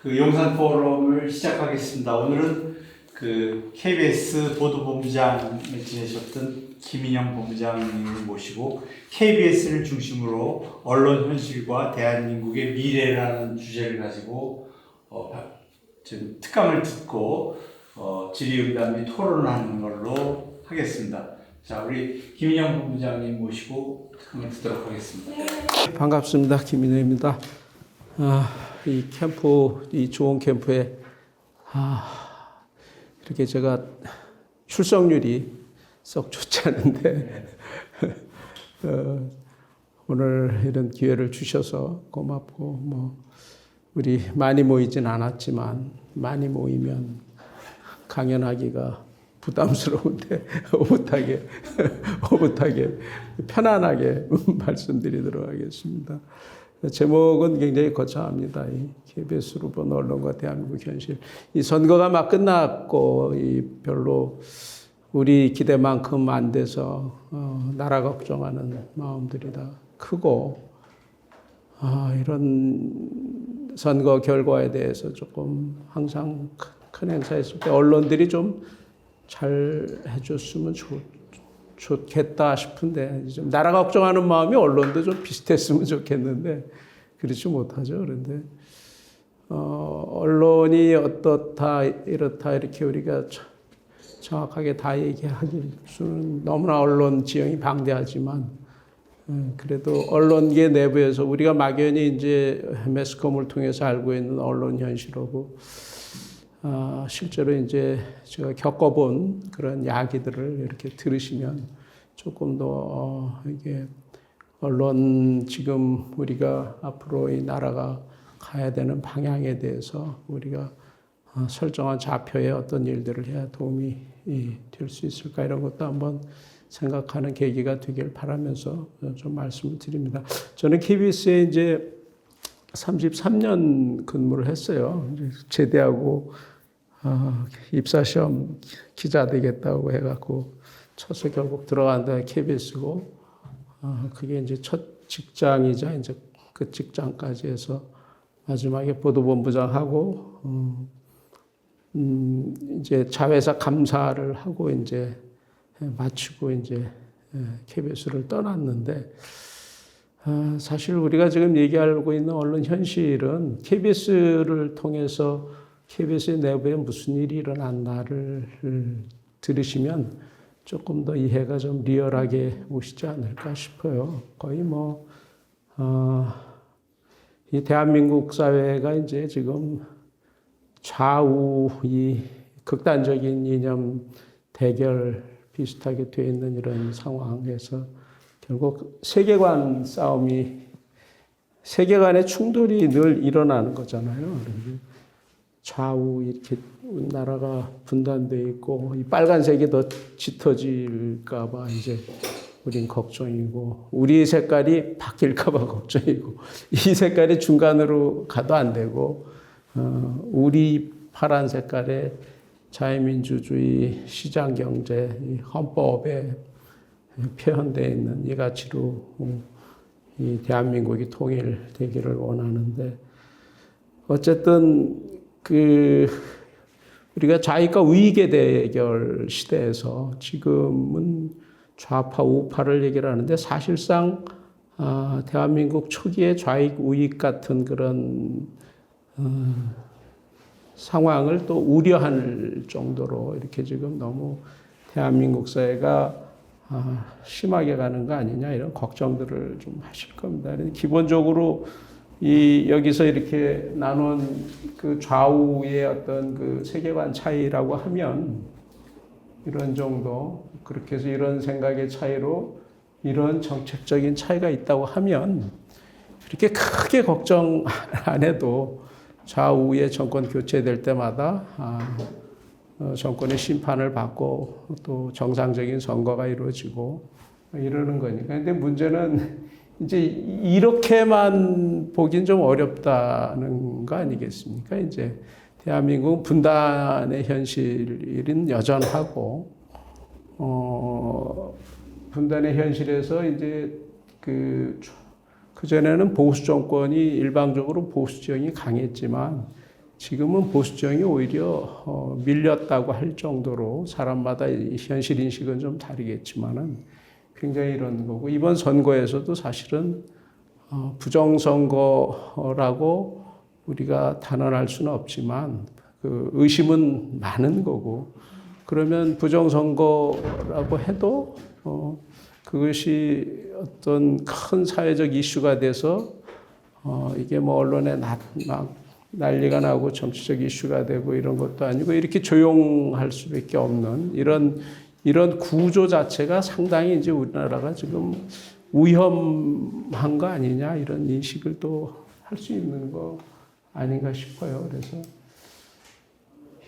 그 용산 포럼을 시작하겠습니다. 오늘은 그 KBS 보도본부장을 지내셨던 김인영 본부장님을 모시고 KBS를 중심으로 언론 현실과 대한민국의 미래라는 주제를 가지고 지금 특강을 듣고 질의응답 및 토론하는 걸로 하겠습니다. 자, 우리 김인영 본부장님 모시고 특강을 듣도록 하겠습니다. 반갑습니다. 김인우입니다. 이 캠프, 이 좋은 캠프에 이렇게 제가 출석률이 썩 좋지 않은데 오늘 이런 기회를 주셔서 고맙고 우리 많이 모이진 않았지만 많이 모이면 강연하기가 부담스러운데 오붓하게 편안하게 말씀드리도록 하겠습니다. 제목은 굉장히 거창합니다. 이 KBS로 본 언론과 대한민국 현실. 이 선거가 막 끝났고 별로 우리 기대만큼 안 돼서 나라 걱정하는 마음들이 다 크고 이런 선거 결과에 대해서 조금 항상 큰 행사했을 때 언론들이 좀 잘 해줬으면 좋겠다 싶은데 좀 나라 걱정하는 마음이 언론도 좀 비슷했으면 좋겠는데 그렇지 못하죠. 그런데 언론이 어떻다 이렇다 이렇게 우리가 정확하게 다 얘기하기는 너무나 언론 지형이 방대하지만 그래도 언론계 내부에서 우리가 막연히 이제 매스컴을 통해서 알고 있는 언론 현실하고 실제로 이제 제가 겪어본 그런 이야기들을 이렇게 들으시면 조금 더 이게 언론 지금 우리가 앞으로 이 나라가 가야 되는 방향에 대해서 우리가 설정한 좌표에 어떤 일들을 해야 도움이 될 수 있을까 이런 것도 한번 생각하는 계기가 되길 바라면서 좀 말씀을 드립니다. 저는 KBS에 이제 33년 근무를 했어요. 제대하고 입사시험 기자 되겠다고 해갖고 쳐서 결국 들어간 데가 KBS고 그게 이제 첫 직장이자 이제 그 직장까지 해서 마지막에 보도본부장하고 이제 자회사 감사를 하고 이제 마치고 이제 KBS를 떠났는데 사실 우리가 지금 얘기하고 있는 언론 현실은 KBS를 통해서 KBS 내부에 무슨 일이 일어났나를 들으시면 조금 더 이해가 좀 리얼하게 오시지 않을까 싶어요. 거의 이 대한민국 사회가 이제 지금 좌우 이 극단적인 이념 대결 비슷하게 되어 있는 이런 상황에서 결국 세계관 싸움이 세계관의 충돌이 늘 일어나는 거잖아요. 좌우 이렇게 나라가 분단돼 있고 이 빨간색이 더 짙어질까 봐 이제 우린 걱정이고 우리 색깔이 바뀔까 봐 걱정이고 이 색깔이 중간으로 가도 안 되고 우리 파란 색깔의 자유민주주의 시장경제 이 헌법에 표현되어 있는 이 가치로 이 대한민국이 통일되기를 원하는데 어쨌든 우리가 좌익과 우익의 대결 시대에서 지금은 좌파, 우파를 얘기를 하는데 사실상 대한민국 초기에 좌익, 우익 같은 그런 상황을 또 우려할 정도로 이렇게 지금 너무 대한민국 사회가 심하게 가는 거 아니냐 이런 걱정들을 좀 하실 겁니다. 기본적으로 여기서 이렇게 나눈 그 좌우의 어떤 그 세계관 차이라고 하면 이런 정도 그렇게 해서 이런 생각의 차이로 이런 정책적인 차이가 있다고 하면 이렇게 크게 걱정 안 해도 좌우의 정권 교체될 때마다 정권의 심판을 받고 또 정상적인 선거가 이루어지고 이러는 거니까. 근데 문제는 이제 이렇게만 보긴 좀 어렵다는 거 아니겠습니까? 이제 대한민국 분단의 현실은 여전하고, 분단의 현실에서 이제 그전에는 보수 정권이 일방적으로 보수 지형이 강했지만 지금은 보수정이 오히려 밀렸다고 할 정도로 사람마다 이 현실 인식은 좀 다르겠지만은 굉장히 이런 거고 이번 선거에서도 사실은 부정선거라고 우리가 단언할 수는 없지만 그 의심은 많은 거고 그러면 부정선거라고 해도 그것이 어떤 큰 사회적 이슈가 돼서 이게 뭐 언론에 막 난리가 나고 정치적 이슈가 되고 이런 것도 아니고 이렇게 조용할 수밖에 없는 이런 구조 자체가 상당히 이제 우리나라가 지금 위험한 거 아니냐 이런 인식을 또 할 수 있는 거 아닌가 싶어요. 그래서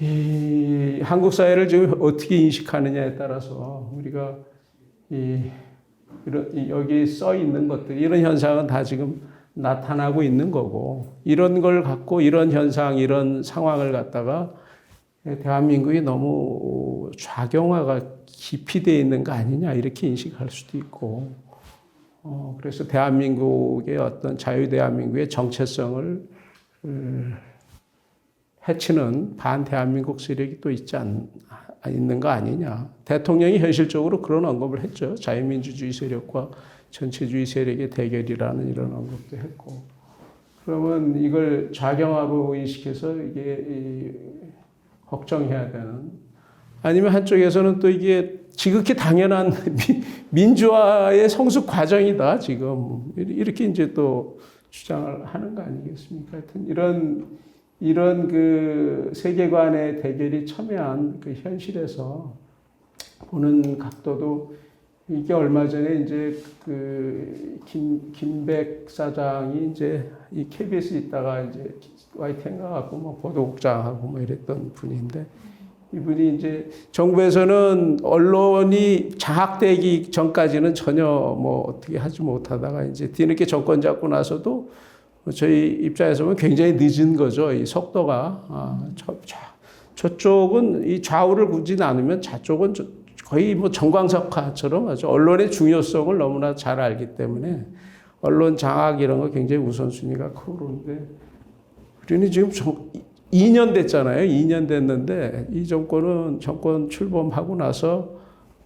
이 한국 사회를 지금 어떻게 인식하느냐에 따라서 우리가 여기 써 있는 것들 이런 현상은 다 지금 나타나고 있는 거고 이런 걸 갖고 이런 현상 이런 상황을 갖다가 대한민국이 너무 좌경화가 깊이 되어 있는 거 아니냐 이렇게 인식할 수도 있고 그래서 대한민국의 어떤 자유대한민국의 정체성을 해치는 반대한민국 세력이 또 있는 거 아니냐. 대통령이 현실적으로 그런 언급을 했죠. 자유민주주의 세력과 전체주의 세력의 대결이라는 이런 언급도 했고. 그러면 이걸 좌경화로 인식해서 이게 걱정해야 되는. 아니면 한쪽에서는 또 이게 지극히 당연한 민주화의 성숙 과정이다, 지금. 이렇게 이제 또 주장을 하는 거 아니겠습니까? 하여튼 이런 그 세계관의 대결이 첨예한 그 현실에서 보는 각도도 이게 얼마 전에 이제 그 김백 사장이 이제 이 KBS 있다가 이제 YTN 가갖고 뭐 보도국장하고 뭐 이랬던 분인데 이분이 이제 정부에서는 언론이 장악되기 전까지는 전혀 뭐 어떻게 하지 못하다가 이제 뒤늦게 정권 잡고 나서도 저희 입장에서 보면 굉장히 늦은 거죠. 이 속도가. 저쪽은 이 좌우를 굳이 나누면 좌쪽은 거의 뭐 정광석화처럼 아주 언론의 중요성을 너무나 잘 알기 때문에 언론 장악 이런 거 굉장히 우선순위가 크고 그런데 우리는 지금 2년 됐잖아요. 2년 됐는데 이 정권 출범하고 나서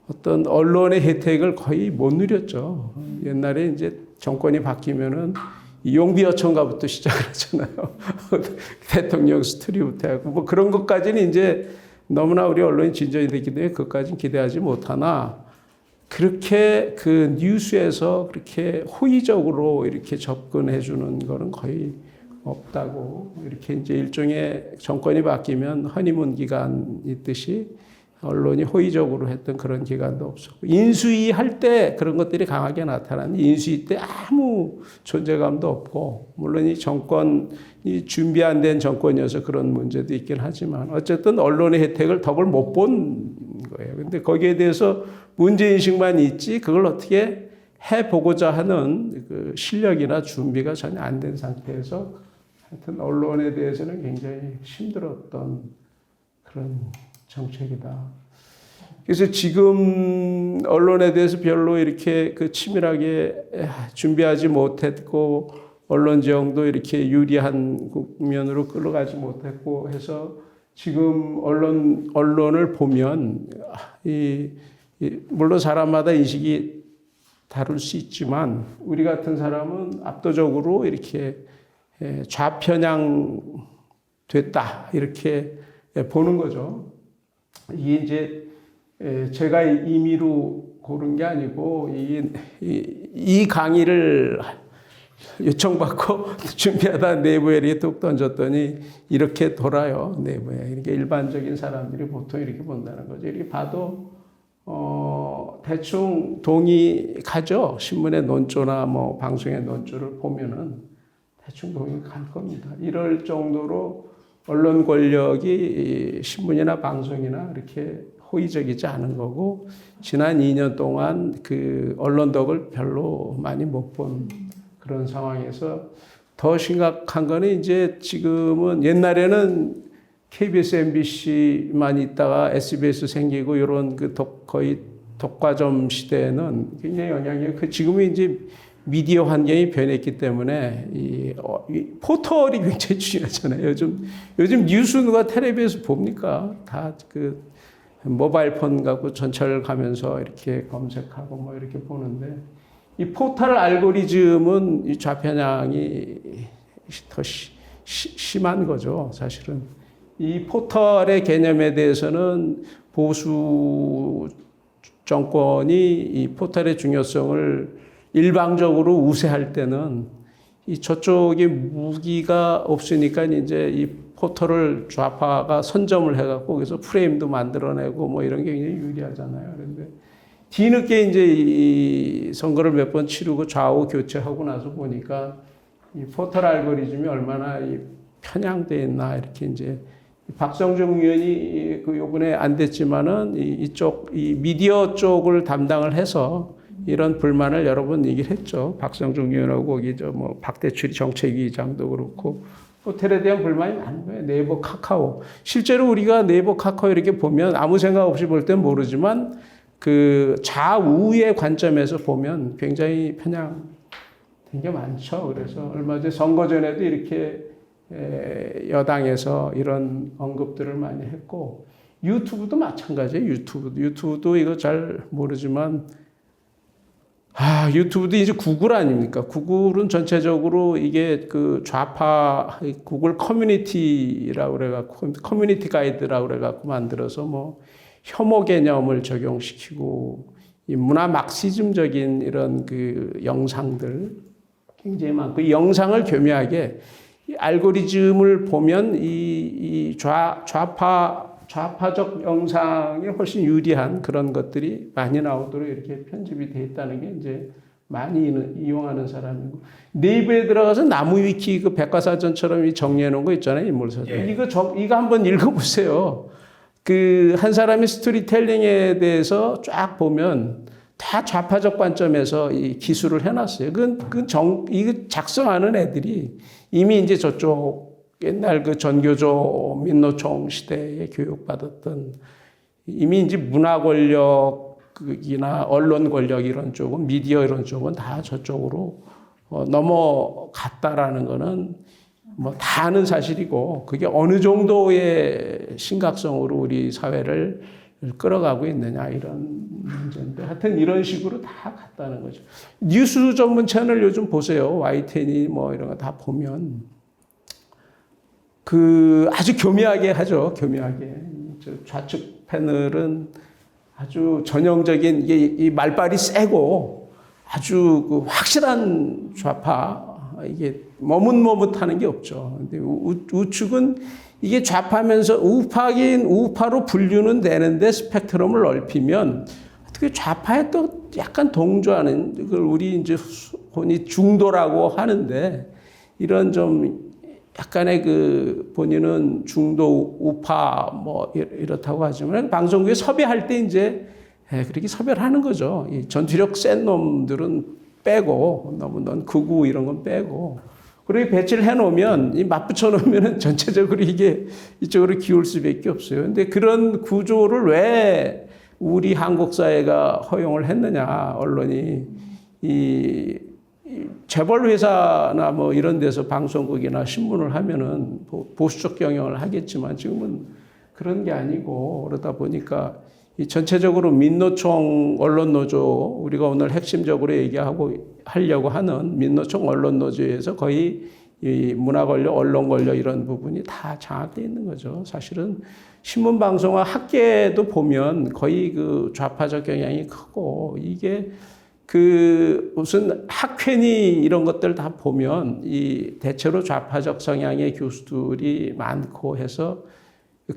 어떤 언론의 혜택을 거의 못 누렸죠. 옛날에 이제 정권이 바뀌면은 용비어천가부터 시작을 하잖아요. 대통령 스토리부터 하고 뭐 그런 것까지는 이제 너무나 우리 언론이 진전이 됐기 때문에 그것까지는 기대하지 못하나 그렇게 그 뉴스에서 그렇게 호의적으로 이렇게 접근해 주는 거는 거의 없다고 이렇게 이제 일종의 정권이 바뀌면 허니문 기간 있듯이 언론이 호의적으로 했던 그런 기간도 없었고 인수위 할 때 그런 것들이 강하게 나타났는데 인수위 때 아무 존재감도 없고 물론 이 정권이 준비 안 된 정권이어서 그런 문제도 있긴 하지만 어쨌든 언론의 혜택을 덕을 못 본 거예요. 근데 거기에 대해서 문제인식만 있지 그걸 어떻게 해보고자 하는 그 실력이나 준비가 전혀 안 된 상태에서 하여튼 언론에 대해서는 굉장히 힘들었던 그런 정책이다. 그래서 지금 언론에 대해서 별로 이렇게 그 치밀하게 준비하지 못했고 언론 지형도 이렇게 유리한 국면으로 끌어가지 못했고 해서 지금 언론을 보면 물론 사람마다 인식이 다를 수 있지만 우리 같은 사람은 압도적으로 이렇게 좌편향 됐다 이렇게 보는 거죠. 이게 이제 제가 임의로 고른 게 아니고 이 강의를 요청받고 준비하다 내부에 이렇게 뚝 던졌더니 이렇게 돌아요. 내부에. 이렇게 일반적인 사람들이 보통 이렇게 본다는 거죠. 이렇게 봐도 대충 동의 가죠. 신문의 논조나 뭐 방송의 논조를 보면은 대충 동의 갈 겁니다. 이럴 정도로 언론 권력이 신문이나 방송이나 이렇게 호의적이지 않은 거고 지난 2년 동안 그 언론 덕을 별로 많이 못 본 그런 상황에서 더 심각한 거는 이제 지금은 옛날에는 KBS, MBC만 있다가 SBS 생기고 이런 그 거의 독과점 시대에는 굉장히 영향이 지금은 이제 미디어 환경이 변했기 때문에 이 포털이 굉장히 중요하잖아요. 요즘 뉴스 누가 텔레비에서 봅니까? 다 그 모바일 폰 갖고 전철 가면서 이렇게 검색하고 뭐 이렇게 보는데 이 포털 알고리즘은 이 좌편향이 더 심한 거죠. 사실은 이 포털의 개념에 대해서는 보수 정권이 이 포털의 중요성을 일방적으로 우세할 때는 이 저쪽에 무기가 없으니까 이제 이 포털을 좌파가 선점을 해갖고 그래서 프레임도 만들어내고 뭐 이런 게 굉장히 유리하잖아요. 그런데 뒤늦게 이제 이 선거를 몇 번 치르고 좌우 교체하고 나서 보니까 이 포털 알고리즘이 얼마나 이 편향돼 있나 이렇게 이제 박성중 의원이 그 요번에 안 됐지만은 이쪽 이 미디어 쪽을 담당을 해서 이런 불만을 여러 번 얘기를 했죠. 박성중 의원하고 거기 뭐 박대출이 정책위의장도 그렇고 호텔에 대한 불만이 많은 거예요. 네이버, 카카오. 실제로 우리가 네이버, 카카오 이렇게 보면 아무 생각 없이 볼 땐 모르지만 그 좌우의 관점에서 보면 굉장히 편향된 게 많죠. 그래서 얼마 전에 선거 전에도 이렇게 여당에서 이런 언급들을 많이 했고 유튜브도 마찬가지예요. 유튜브도 이거 잘 모르지만 유튜브도 이제 구글 아닙니까? 구글은 전체적으로 이게 그 좌파 구글 커뮤니티라고 그래갖고 커뮤니티 가이드라고 그래갖고 만들어서 뭐 혐오 개념을 적용시키고 이 문화 막시즘적인 이런 그 영상들 굉장히 많고 이 영상을 교묘하게 이 알고리즘을 보면 이 좌파적 영상이 훨씬 유리한 그런 것들이 많이 나오도록 이렇게 편집이 돼 있다는 게 이제 많이 이용하는 사람이고 네이버에 들어가서 나무위키 그 백과사전처럼 정리해 놓은 거 있잖아요. 인물사전. 예. 이거 한번 읽어보세요. 그 한 사람이 스토리텔링에 대해서 쫙 보면 다 좌파적 관점에서 이 기술을 해놨어요. 이거 작성하는 애들이 이미 이제 저쪽 옛날 그 전교조 민노총 시대에 교육받았던 이미 이제 문화 권력이나 언론 권력 이런 쪽은 미디어 이런 쪽은 다 저쪽으로 넘어갔다라는 거는 뭐 다 아는 사실이고 그게 어느 정도의 심각성으로 우리 사회를 끌어가고 있느냐 이런 문제인데 하여튼 이런 식으로 다 갔다는 거죠. 뉴스 전문 채널 요즘 보세요. YTN이 뭐 이런 거 다 보면 그 아주 교묘하게 하죠. 교묘하게. 좌측 패널은 아주 전형적인 이 말발이 세고 아주 그 확실한 좌파 이게 머뭇머뭇하는 게 없죠. 근데 우측은 이게 좌파면서 우파로 분류는 되는데 스펙트럼을 넓히면 어떻게 좌파에 또 약간 동조하는 걸 우리 이제 혼이 중도라고 하는데 이런 좀 약간의 그 본인은 중도 우파 뭐 이렇다고 하지만 방송국에 섭외할 때 이제 그렇게 섭외를 하는 거죠. 이 전투력 센 놈들은 빼고 너무 넌 극우 이런 건 빼고 그렇게 배치를 해놓으면 이 맞붙여 놓으면은 전체적으로 이게 이쪽으로 기울 수밖에 없어요. 근데 그런 구조를 왜 우리 한국 사회가 허용을 했느냐 언론이 이 재벌 회사나 뭐 이런 데서 방송국이나 신문을 하면은 보수적 경영을 하겠지만 지금은 그런 게 아니고 그러다 보니까 이 전체적으로 민노총 언론노조 우리가 오늘 핵심적으로 하려고 하는 민노총 언론노조에서 거의 이 문화 권력, 언론 권력 이런 부분이 다 장악되어 있는 거죠. 사실은 신문 방송과 학계도 보면 거의 그 좌파적 경향이 크고 이게 그 무슨 학회니 이런 것들 다 보면 이 대체로 좌파적 성향의 교수들이 많고 해서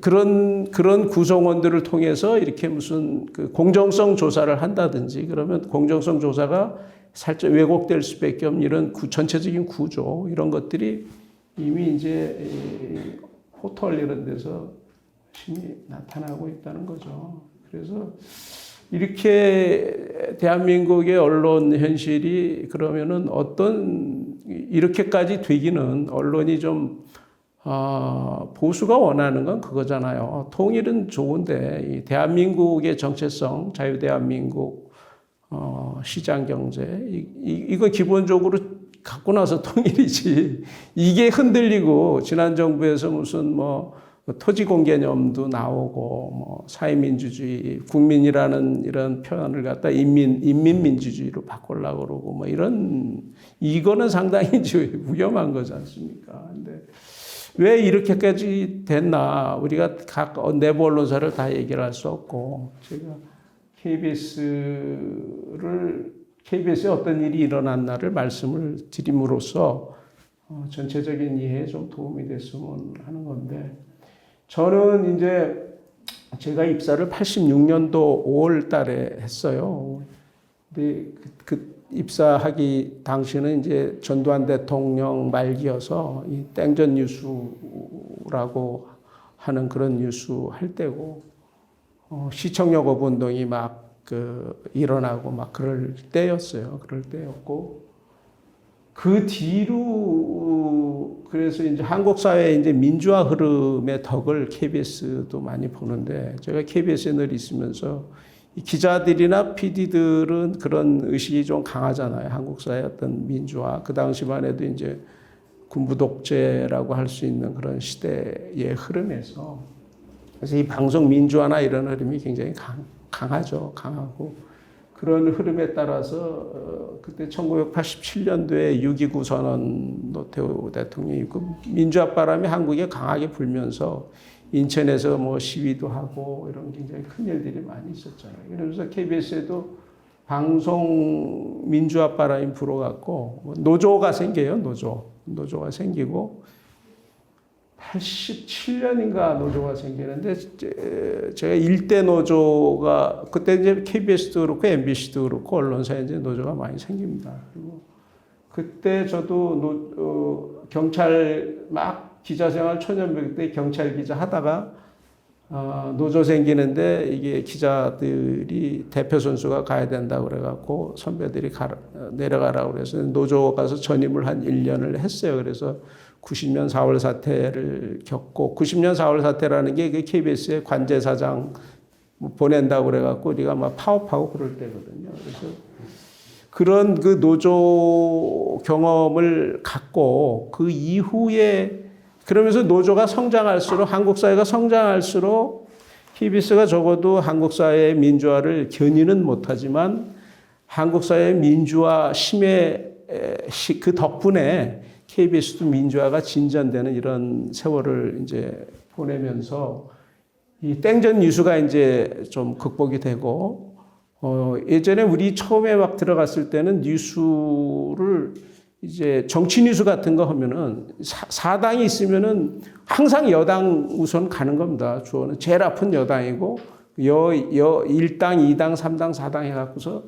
그런 구성원들을 통해서 이렇게 무슨 그 공정성 조사를 한다든지 그러면 공정성 조사가 살짝 왜곡될 수밖에 없는 이런 전체적인 구조 이런 것들이 이미 이제 포털 이런 데서 열심히 나타나고 있다는 거죠. 그래서 이렇게 대한민국의 언론 현실이 그러면은 어떤 이렇게까지 되기는 언론이 좀 보수가 원하는 건 그거잖아요. 통일은 좋은데 이 대한민국의 정체성, 자유대한민국 시장 경제 이건 기본적으로 갖고 나서 통일이지. 이게 흔들리고 지난 정부에서 무슨 뭐 토지공 개념도 나오고 뭐 사회민주주의, 국민이라는 이런 표현을 갖다 인민민주주의로 바꾸려고 그러고 뭐 이거는 상당히 위험한 거지 않습니까? 근데 왜 이렇게까지 됐나 우리가 각 내부 언론사를 다 얘기를 할 수 없고 제가 KBS에 어떤 일이 일어났나를 말씀을 드림으로써 전체적인 이해에 좀 도움이 됐으면 하는 건데 저는 이제 제가 입사를 86년도 5월 달에 했어요. 근데 그 입사하기 당시는 이제 전두환 대통령 말기여서 이 땡전 뉴스라고 하는 그런 뉴스 할 때고 시청역 거부 운동이 막 일어나고 막 그럴 때였어요. 그럴 때였고 그 뒤로 그래서 이제 한국 사회의 이제 민주화 흐름의 덕을 KBS도 많이 보는데 제가 KBS에 늘 있으면서 이 기자들이나 PD들은 그런 의식이 좀 강하잖아요. 한국 사회의 어떤 민주화 그 당시만 해도 이제 군부 독재라고 할 수 있는 그런 시대의 흐름에서 그래서 이 방송 민주화나 이런 흐름이 굉장히 강하죠. 강하고 그런 흐름에 따라서 그때 1987년도에 6.29 선언 노태우 대통령이 그 민주화 바람이 한국에 강하게 불면서 인천에서 뭐 시위도 하고 이런 굉장히 큰 일들이 많이 있었잖아요. 그러면서 KBS에도 방송 민주화 바람이 불어갖고 노조가 생겨요. 노조가 생기고 87년인가 노조가 생기는데 제가 일대 노조가 그때 이제 KBS도 그렇고 MBC도 그렇고 언론사에 이제 노조가 많이 생깁니다. 그리고 그때 저도 경찰 막 기자 생활 초년병 때 경찰 기자 하다가 노조 생기는데 이게 기자들이 대표 선수가 가야 된다고 그래갖고 선배들이 내려가라고 그래서 노조 가서 전임을 한 1년을 했어요. 그래서 90년 4월 사태를 겪고 90년 4월 사태라는 게 KBS의 관제사장 보낸다고 그래갖고 우리가 막 파업하고 그럴 때거든요. 그래서 그런 그 노조 경험을 갖고 그 이후에 그러면서 노조가 성장할수록 한국 사회가 성장할수록 KBS가 적어도 한국 사회의 민주화를 견인은 못하지만 한국 사회의 민주화 심해 그 덕분에 KBS도 민주화가 진전되는 이런 세월을 이제 보내면서 이 땡전 뉴스가 이제 좀 극복이 되고 예전에 우리 처음에 막 들어갔을 때는 뉴스를 이제 정치 뉴스 같은 거 하면은 사당이 있으면은 항상 여당 우선 가는 겁니다. 주어는 제일 아픈 여당이고 1당, 2당, 3당, 4당 해갖고서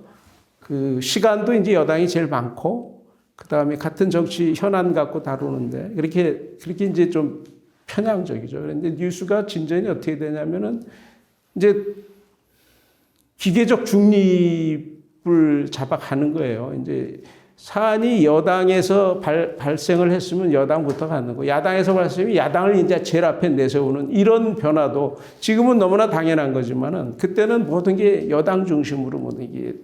그 시간도 이제 여당이 제일 많고 그 다음에 같은 정치 현안 갖고 다루는데 그렇게 이제 좀 편향적이죠. 그런데 뉴스가 진전이 어떻게 되냐면은 이제 기계적 중립을 잡아가는 거예요. 이제 사안이 여당에서 발생을 했으면 여당부터 가는 거, 야당에서 발생하면 야당을 이제 제일 앞에 내세우는 이런 변화도 지금은 너무나 당연한 거지만은 그때는 모든 게 여당 중심으로 모든 게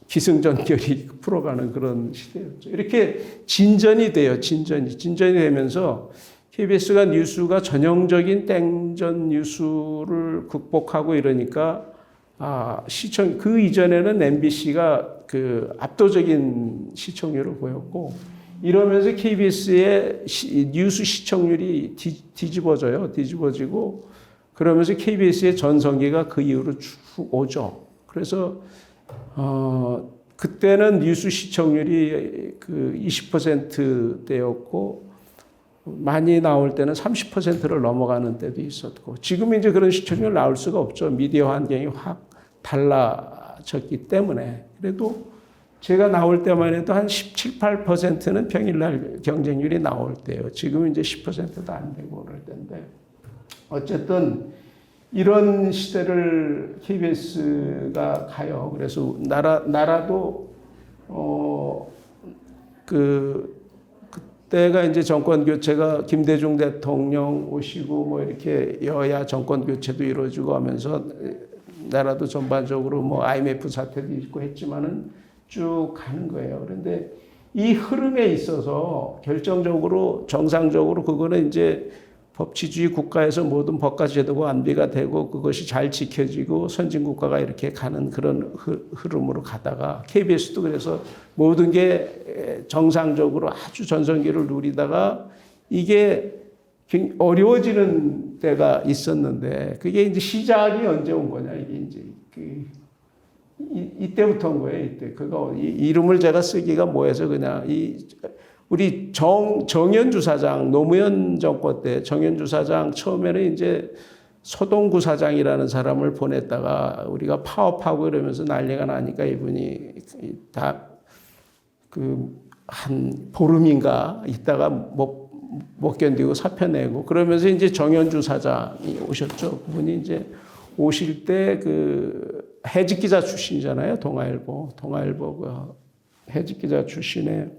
기승전결이 풀어가는 그런 시대였죠. 이렇게 진전이 돼요. 진전이 되면서 KBS가 뉴스가 전형적인 땡전 뉴스를 극복하고 이러니까 그 이전에는 MBC가 그 압도적인 시청률을 보였고 이러면서 KBS의 뉴스 시청률이 뒤집어지고 그러면서 KBS의 전성기가 그 이후로 쭉 오죠. 그래서 그때는 뉴스 시청률이 그 20%대였고 많이 나올 때는 30%를 넘어가는 때도 있었고 지금 이제 그런 시청률 나올 수가 없죠. 미디어 환경이 확 달라졌기 때문에 그래도 제가 나올 때만 해도 한 17, 8%는 평일날 경쟁률이 나올 때요. 지금은 이제 10%도 안 되고 그럴 텐데 어쨌든 이런 시대를 KBS가 가요. 그래서 나라도 그때가 이제 정권 교체가 김대중 대통령 오시고 뭐 이렇게 여야 정권 교체도 이루어지고 하면서 우리나라도 전반적으로 뭐 IMF 사태도 있고 했지만은 쭉 가는 거예요. 그런데 이 흐름에 있어서 결정적으로 정상적으로 그거는 이제 법치주의 국가에서 모든 법과 제도가 안비가 되고 그것이 잘 지켜지고 선진국가가 이렇게 가는 그런 흐름으로 가다가 KBS도 그래서 모든 게 정상적으로 아주 전성기를 누리다가 이게 어려워지는 때가 있었는데 그게 이제 시작이 언제 온 거냐 이게 이제 이때부터 온 거예요. 이때 그거 이름을 제가 쓰기가 뭐해서 그냥 우리 정현주 사장 노무현 정권 때 정현주 사장 처음에는 이제 소동구 사장이라는 사람을 보냈다가 우리가 파업하고 이러면서 난리가 나니까 이분이 다 한 보름인가 있다가 못 견디고 사표 내고 그러면서 이제 정현주 사장이 오셨죠. 그분이 이제 오실 때 해직 기자 출신이잖아요. 동아일보 해직 기자 출신에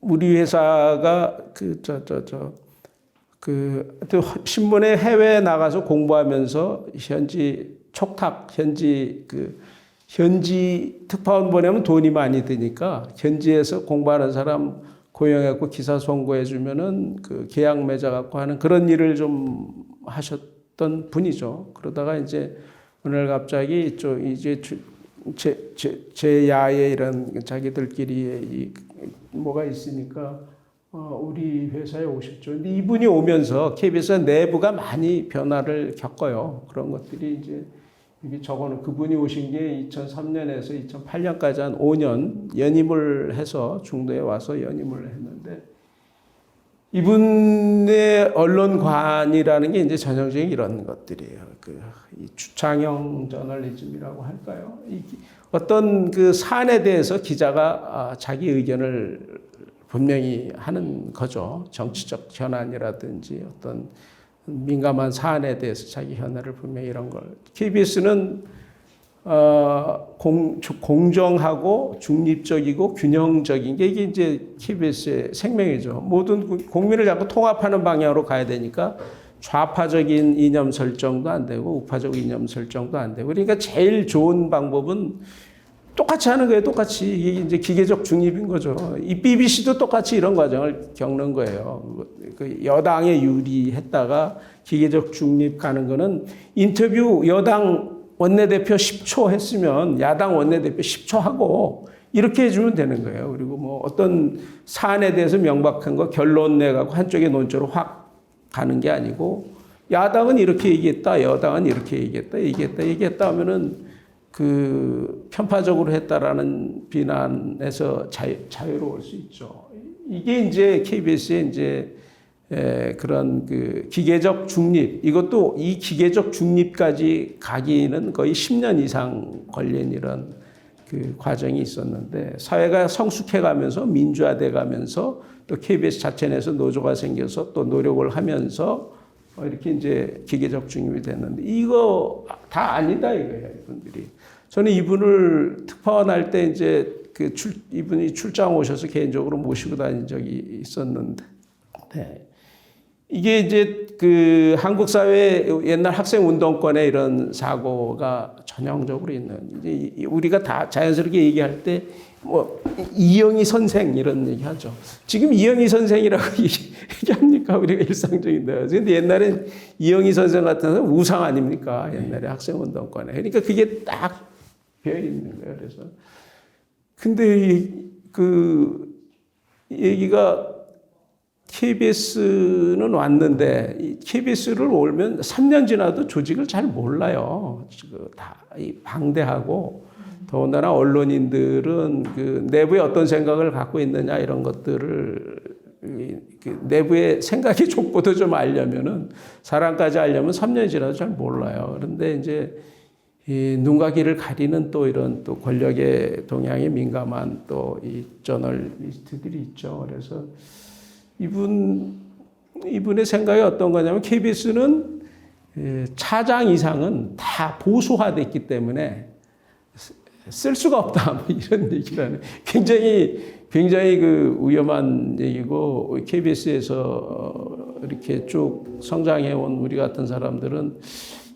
우리 회사가 또 신문에 해외에 나가서 공부하면서 현지 특파원 보내면 돈이 많이 드니까 현지에서 공부하는 사람 고용해갖고 기사 송고해주면은 계약 맺어갖고 하는 그런 일을 좀 하셨던 분이죠. 그러다가 이제 오늘 갑자기 이제 제 야에 이런 자기들끼리 뭐가 있으니까 우리 회사에 오셨죠. 근데 이분이 오면서 KBS 내부가 많이 변화를 겪어요. 그런 것들이 이제 여기 적어놓은 그분이 오신 게 2003년에서 2008년까지 한 5년 연임을 해서 중도에 와서 연임을 했는데 이분의 언론관이라는 게 이제 전형적인 이런 것들이에요. 이 주창형 저널리즘이라고 할까요? 어떤 사안에 대해서 기자가 자기 의견을 분명히 하는 거죠. 정치적 현안이라든지 어떤 민감한 사안에 대해서 자기 현안을 분명히 이런 걸. KBS는 공정하고 중립적이고 균형적인 게 이게 이제 KBS의 생명이죠. 모든 국민을 자꾸 통합하는 방향으로 가야 되니까 좌파적인 이념 설정도 안 되고 우파적 이념 설정도 안 되고 그러니까 제일 좋은 방법은 똑같이 하는 거예요. 똑같이 이게 이제 기계적 중립인 거죠. 이 BBC도 똑같이 이런 과정을 겪는 거예요. 여당에 유리했다가 기계적 중립 가는 거는 인터뷰 여당 원내대표 10초 했으면 야당 원내대표 10초 하고 이렇게 해주면 되는 거예요. 그리고 뭐 어떤 사안에 대해서 명백한 거 결론 내가고 한쪽의 논조로 확 가는 게 아니고 야당은 이렇게 얘기했다, 여당은 이렇게 얘기했다 하면은 편파적으로 했다라는 비난에서 자유로울 수 있죠. 이게 이제 KBS의 이제 그런 기계적 중립, 이것도 이 기계적 중립까지 가기는 거의 10년 이상 걸린 이런 과정이 있었는데 사회가 성숙해 가면서 민주화돼 가면서 또 KBS 자체 내에서 노조가 생겨서 또 노력을 하면서 이렇게 이제 기계적 중립이 됐는데 이거 다 아니다 이거예요, 이분들이. 저는 이분을 특파원 할 때 이제 이분이 출장 오셔서 개인적으로 모시고 다닌 적이 있었는데, 네. 이게 이제 한국 사회 옛날 학생 운동권에 이런 사고가 전형적으로 있는, 이제 우리가 다 자연스럽게 얘기할 때 뭐 이영희 선생 이런 얘기하죠. 지금 이영희 선생이라고 얘기합니까? 우리가 일상적인데. 근데 옛날엔 이영희 선생 같은 사람 우상 아닙니까? 옛날에 학생 운동권에. 그러니까 그게 딱 배어 있는 거예요. 그래서 근데 얘기가 KBS는 왔는데 이 KBS를 오면 3년 지나도 조직을 잘 몰라요. 다 방대하고 더군다나 언론인들은 내부에 어떤 생각을 갖고 있느냐 이런 것들을 내부의 생각의 족보도 좀 알려면은 사람까지 알려면 3년이 지나도 잘 몰라요. 그런데 이제 눈과 귀를 가리는 또 이런 또 권력의 동향에 민감한 또 이 저널리스트들이 있죠. 그래서 이분의 생각이 어떤 거냐면 KBS는 차장 이상은 다 보수화됐기 때문에 쓸 수가 없다. 뭐 이런 얘기를 하는 굉장히 위험한 얘기고 KBS에서 이렇게 쭉 성장해온 우리 같은 사람들은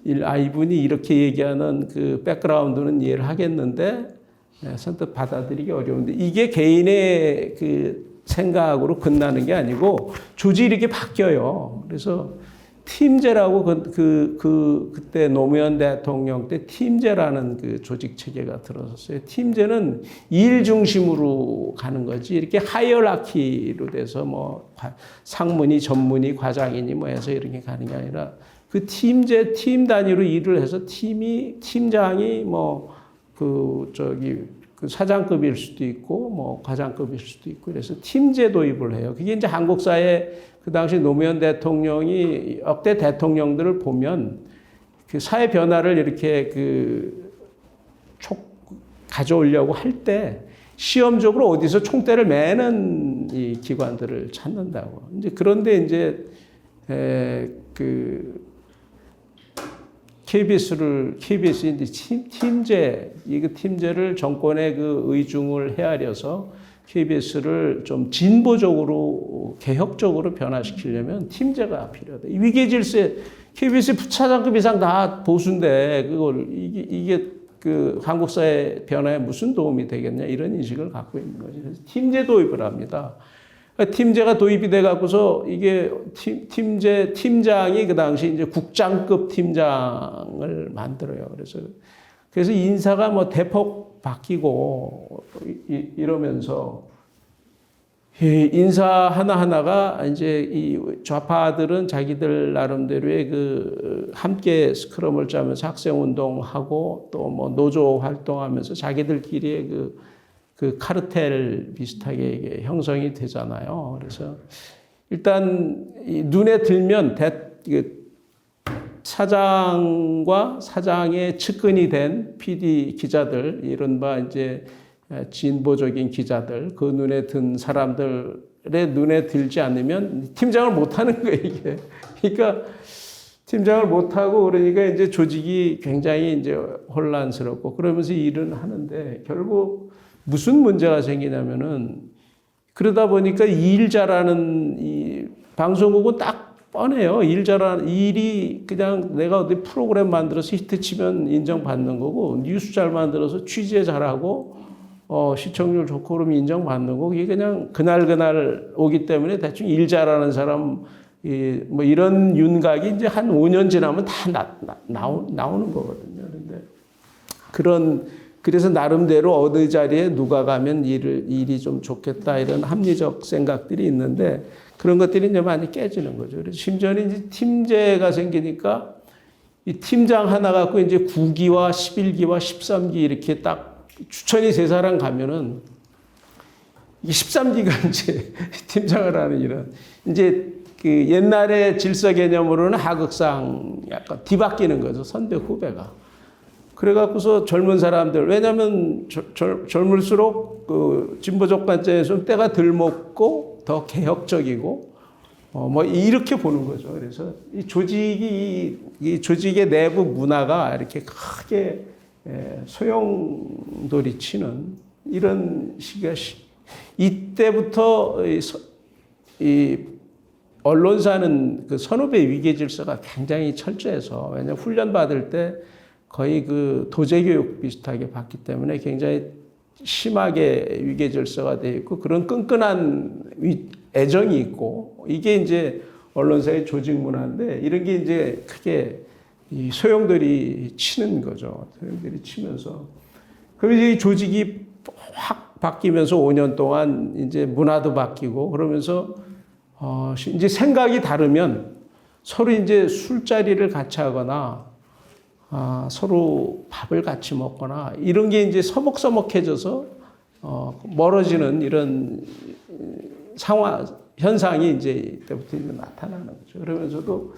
이분이 이렇게 얘기하는 그 백그라운드는 이해를 하겠는데 선뜻 받아들이기 어려운데 이게 개인의 그 생각으로 끝나는 게 아니고 조직이 이렇게 바뀌어요. 그래서 팀제라고 그때 노무현 대통령 때 팀제라는 그 조직 체계가 들어섰어요. 팀제는 일 중심으로 가는 거지 이렇게 하이어라키로 돼서 뭐 상무니 전무니 과장이니 뭐 해서 이렇게 가는 게 아니라 그 팀제 팀 단위로 일을 해서 팀장이 뭐 그 사장급일 수도 있고 뭐 과장급일 수도 있고 그래서 팀제 도입을 해요. 그게 이제 한국 사회 그 당시 노무현 대통령이 역대 대통령들을 보면 그 사회 변화를 이렇게 가져오려고 할 때 시험적으로 어디서 총대를 매는 이 기관들을 찾는다고. 이제 그런데 이제 KBS 이제 팀제를 정권의 그 의중을 헤아려서 KBS를 좀 진보적으로 개혁적으로 변화시키려면 팀제가 필요하다. 위계 질서에 KBS 부차장급 이상 다 보수인데 그걸 이게 그 한국 사회 변화에 무슨 도움이 되겠냐 이런 인식을 갖고 있는 거죠. 그래서 팀제 도입을 합니다. 팀제가 도입이 돼 갖고서 이게 팀장이 그 당시 이제 국장급 팀장을 만들어요. 그래서 인사가 뭐 대폭 바뀌고 이러면서 인사 하나하나가 이제 이 좌파들은 자기들 나름대로의 그 함께 스크럼을 짜면서 학생 운동하고 또 뭐 노조 활동하면서 자기들끼리의 그 카르텔 비슷하게 이게 형성이 되잖아요. 그래서 일단 눈에 들면 사장과 사장의 측근이 된 PD 기자들, 이른바 이제 진보적인 기자들, 그 눈에 든 사람들의 눈에 들지 않으면 팀장을 못 하는 거예요, 이게. 그러니까 팀장을 못 하고 그러니까 이제 조직이 굉장히 이제 혼란스럽고 그러면서 일은 하는데 결국 무슨 문제가 생기냐면은 그러다 보니까 일 잘하는 이 방송국은 딱 뻔해요. 일이 그냥 내가 어디 프로그램 만들어서 히트 치면 인정받는 거고 뉴스 잘 만들어서 취재 잘하고 시청률 좋고 그러면 인정받는 거고 이게 그냥 그날 오기 때문에 대충 일 잘하는 사람 뭐 이런 윤곽이 이제 한 5년 지나면 다 나오는 거거든요. 그런데 그래서 나름대로 어느 자리에 누가 가면 일이 좀 좋겠다 이런 합리적 생각들이 있는데 그런 것들이 이제 많이 깨지는 거죠. 그래서 심지어는 이제 팀제가 생기니까 이 팀장 하나 갖고 이제 9기와 11기와 13기 이렇게 딱 추천이 3사람 가면은 이 13기가 이제 팀장을 하는 이런 이제 그 옛날의 질서 개념으로는 하극상 약간 뒤바뀌는 거죠. 선배 후배가. 그래갖고서 젊은 사람들, 왜냐면 젊을수록 그 진보적 관점에서 때가 덜 먹고 더 개혁적이고, 뭐 이렇게 보는 거죠. 그래서 이 조직의 내부 문화가 이렇게 크게 소용돌이 치는 이런 시기가 이때부터 이 언론사는 그 선후배 위계 질서가 굉장히 철저해서 왜냐하면 훈련 받을 때 거의 그 도제교육 비슷하게 받기 때문에 굉장히 심하게 위계 질서가 되어 있고 그런 끈끈한 애정이 있고 이게 이제 언론사의 조직 문화인데 이런 게 이제 크게 이 소용돌이 치는 거죠. 소용돌이 치면서 그럼 이제 이 조직이 확 바뀌면서 5년 동안 이제 문화도 바뀌고 그러면서 이제 생각이 다르면 서로 이제 술자리를 같이 하거나 서로 밥을 같이 먹거나 이런 게 이제 서먹서먹해져서 멀어지는 이런 현상이 이제 이때부터 나타나는 거죠. 그러면서도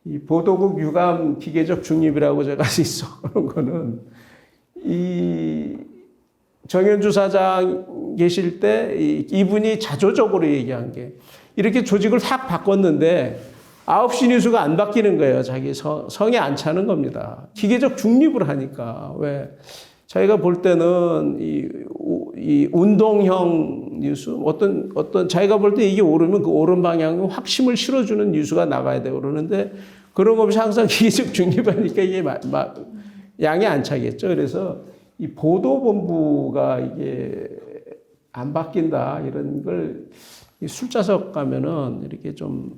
이 보도국 유감 기계적 중립이라고 제가 있어하는 거는 이 정현주 사장 계실 때 이분이 자조적으로 얘기한 게 이렇게 조직을 확 바꿨는데 9시 뉴스가 안 바뀌는 거예요. 자기 성에 안 차는 겁니다. 기계적 중립을 하니까. 왜? 자기가 볼 때는 이 운동형 뉴스, 어떤 자기가 볼 때 이게 오르면 그 옳은 방향에 확심을 실어주는 뉴스가 나가야 되고 그러는데 그런 거 없이 항상 기계적 중립하니까 이게 양이 안 차겠죠. 그래서 이 보도본부가 이게 안 바뀐다 이런 걸 술자석 가면은 이렇게 좀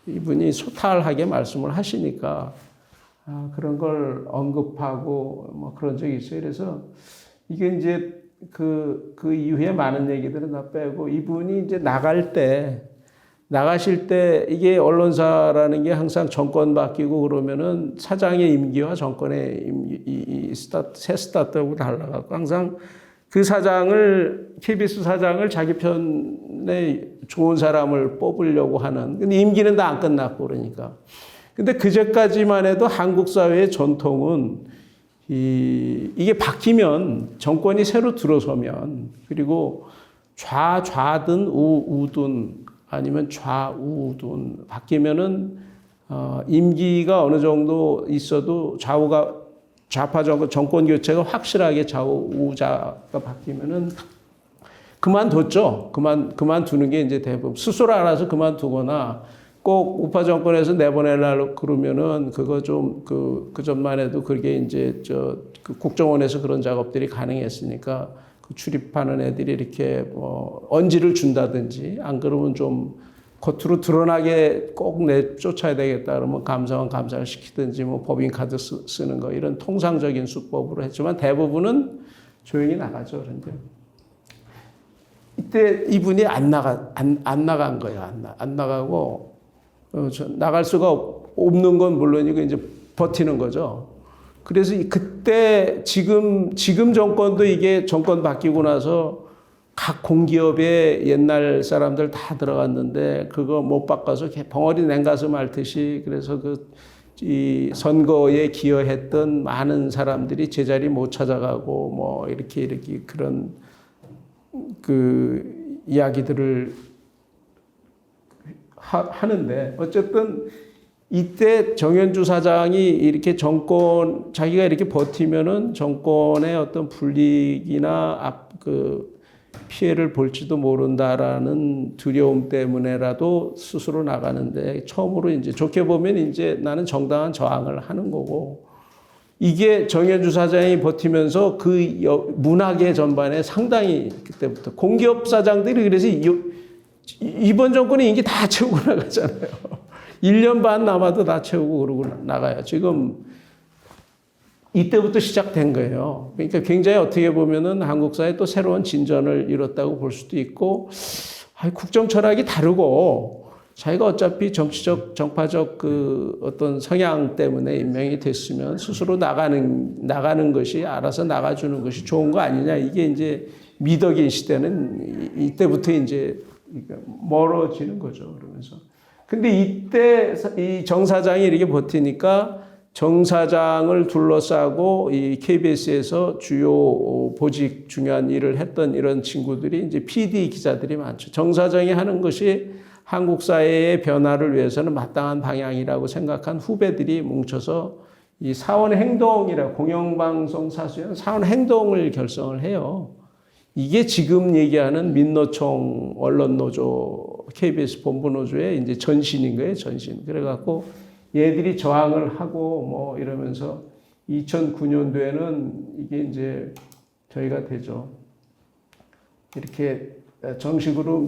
이분이 소탈하게 말씀을 하시니까 그런 걸 언급하고 뭐 그런 적이 있어요. 그래서 이게 이제 그 이후에 많은 얘기들은 다 빼고 이분이 이제 나가실 때 이게 언론사라는 게 항상 정권 바뀌고 그러면은 사장의 임기와 정권의 새 스타트하고 달라갖고 항상 그 사장을 KBS 사장을 자기 편에 좋은 사람을 뽑으려고 하는. 근데 임기는 다 안 끝났고 그러니까. 근데 그제까지만 해도 한국 사회의 전통은 이게 바뀌면 정권이 새로 들어서면 그리고 좌든 우든 아니면 좌우든 바뀌면은 임기가 어느 정도 있어도 좌파 정권 교체가 확실하게 좌우자가 바뀌면은 그만뒀죠. 그만두는 게 이제 대부분 스스로 알아서 그만두거나 꼭 우파 정권에서 내보내려고 그러면은 그거 좀 그 전만 해도 그게 이제 그 국정원에서 그런 작업들이 가능했으니까 그 출입하는 애들이 이렇게 뭐 언지를 준다든지 안 그러면 좀 겉으로 드러나게 꼭 내쫓아야 되겠다 그러면 감사원 감사를 시키든지 뭐 법인카드 쓰는 거 이런 통상적인 수법으로 했지만 대부분은 조용히 나가죠. 그런데 이때 이분이 안 나간 거예요. 안 나가고 나갈 수가 없는 건 물론이고 이제 버티는 거죠. 그래서 그때 지금 정권도 이게 정권 바뀌고 나서 각 공기업에 옛날 사람들 다 들어갔는데 그거 못 바꿔서 벙어리 냉가슴 앓듯이 그래서 이 선거에 기여했던 많은 사람들이 제자리 못 찾아가고 뭐 이렇게 그런 그 이야기들을 하는데 어쨌든 이때 정현주 사장이 이렇게 자기가 이렇게 버티면은 정권의 어떤 불이익이나 피해를 볼지도 모른다라는 두려움 때문에라도 스스로 나가는데 처음으로 이제 좋게 보면 이제 나는 정당한 저항을 하는 거고 이게 정현주 사장이 버티면서 그 문화계 전반에 상당히 그때부터 공기업 사장들이 그래서 이번 정권의 임기 다 채우고 나가잖아요. 1년 반 남아도 다 채우고 그러고 나가요. 지금 이때부터 시작된 거예요. 그러니까 굉장히 어떻게 보면은 한국 사회에 또 새로운 진전을 이뤘다고 볼 수도 있고, 국정 철학이 다르고, 자기가 어차피 정파적 그 어떤 성향 때문에 임명이 됐으면 스스로 나가는 것이 알아서 나가주는 것이 좋은 거 아니냐. 이게 이제 미덕인 시대는 이때부터 이제 멀어지는 거죠. 그러면서. 근데 이때 이 정 사장이 이렇게 버티니까 정 사장을 둘러싸고 이 KBS에서 주요 보직 중요한 일을 했던 이런 친구들이 이제 PD 기자들이 많죠. 정 사장이 하는 것이 한국 사회의 변화를 위해서는 마땅한 방향이라고 생각한 후배들이 뭉쳐서 이 사원 행동이라 공영방송 사수연 사원 행동을 결성을 해요. 이게 지금 얘기하는 민노총 언론노조 KBS 본부노조의 이제 전신인 거예요, 전신. 그래갖고 얘들이 저항을 하고 뭐 이러면서 2009년도에는 이게 이제 저희가 되죠. 이렇게 정식으로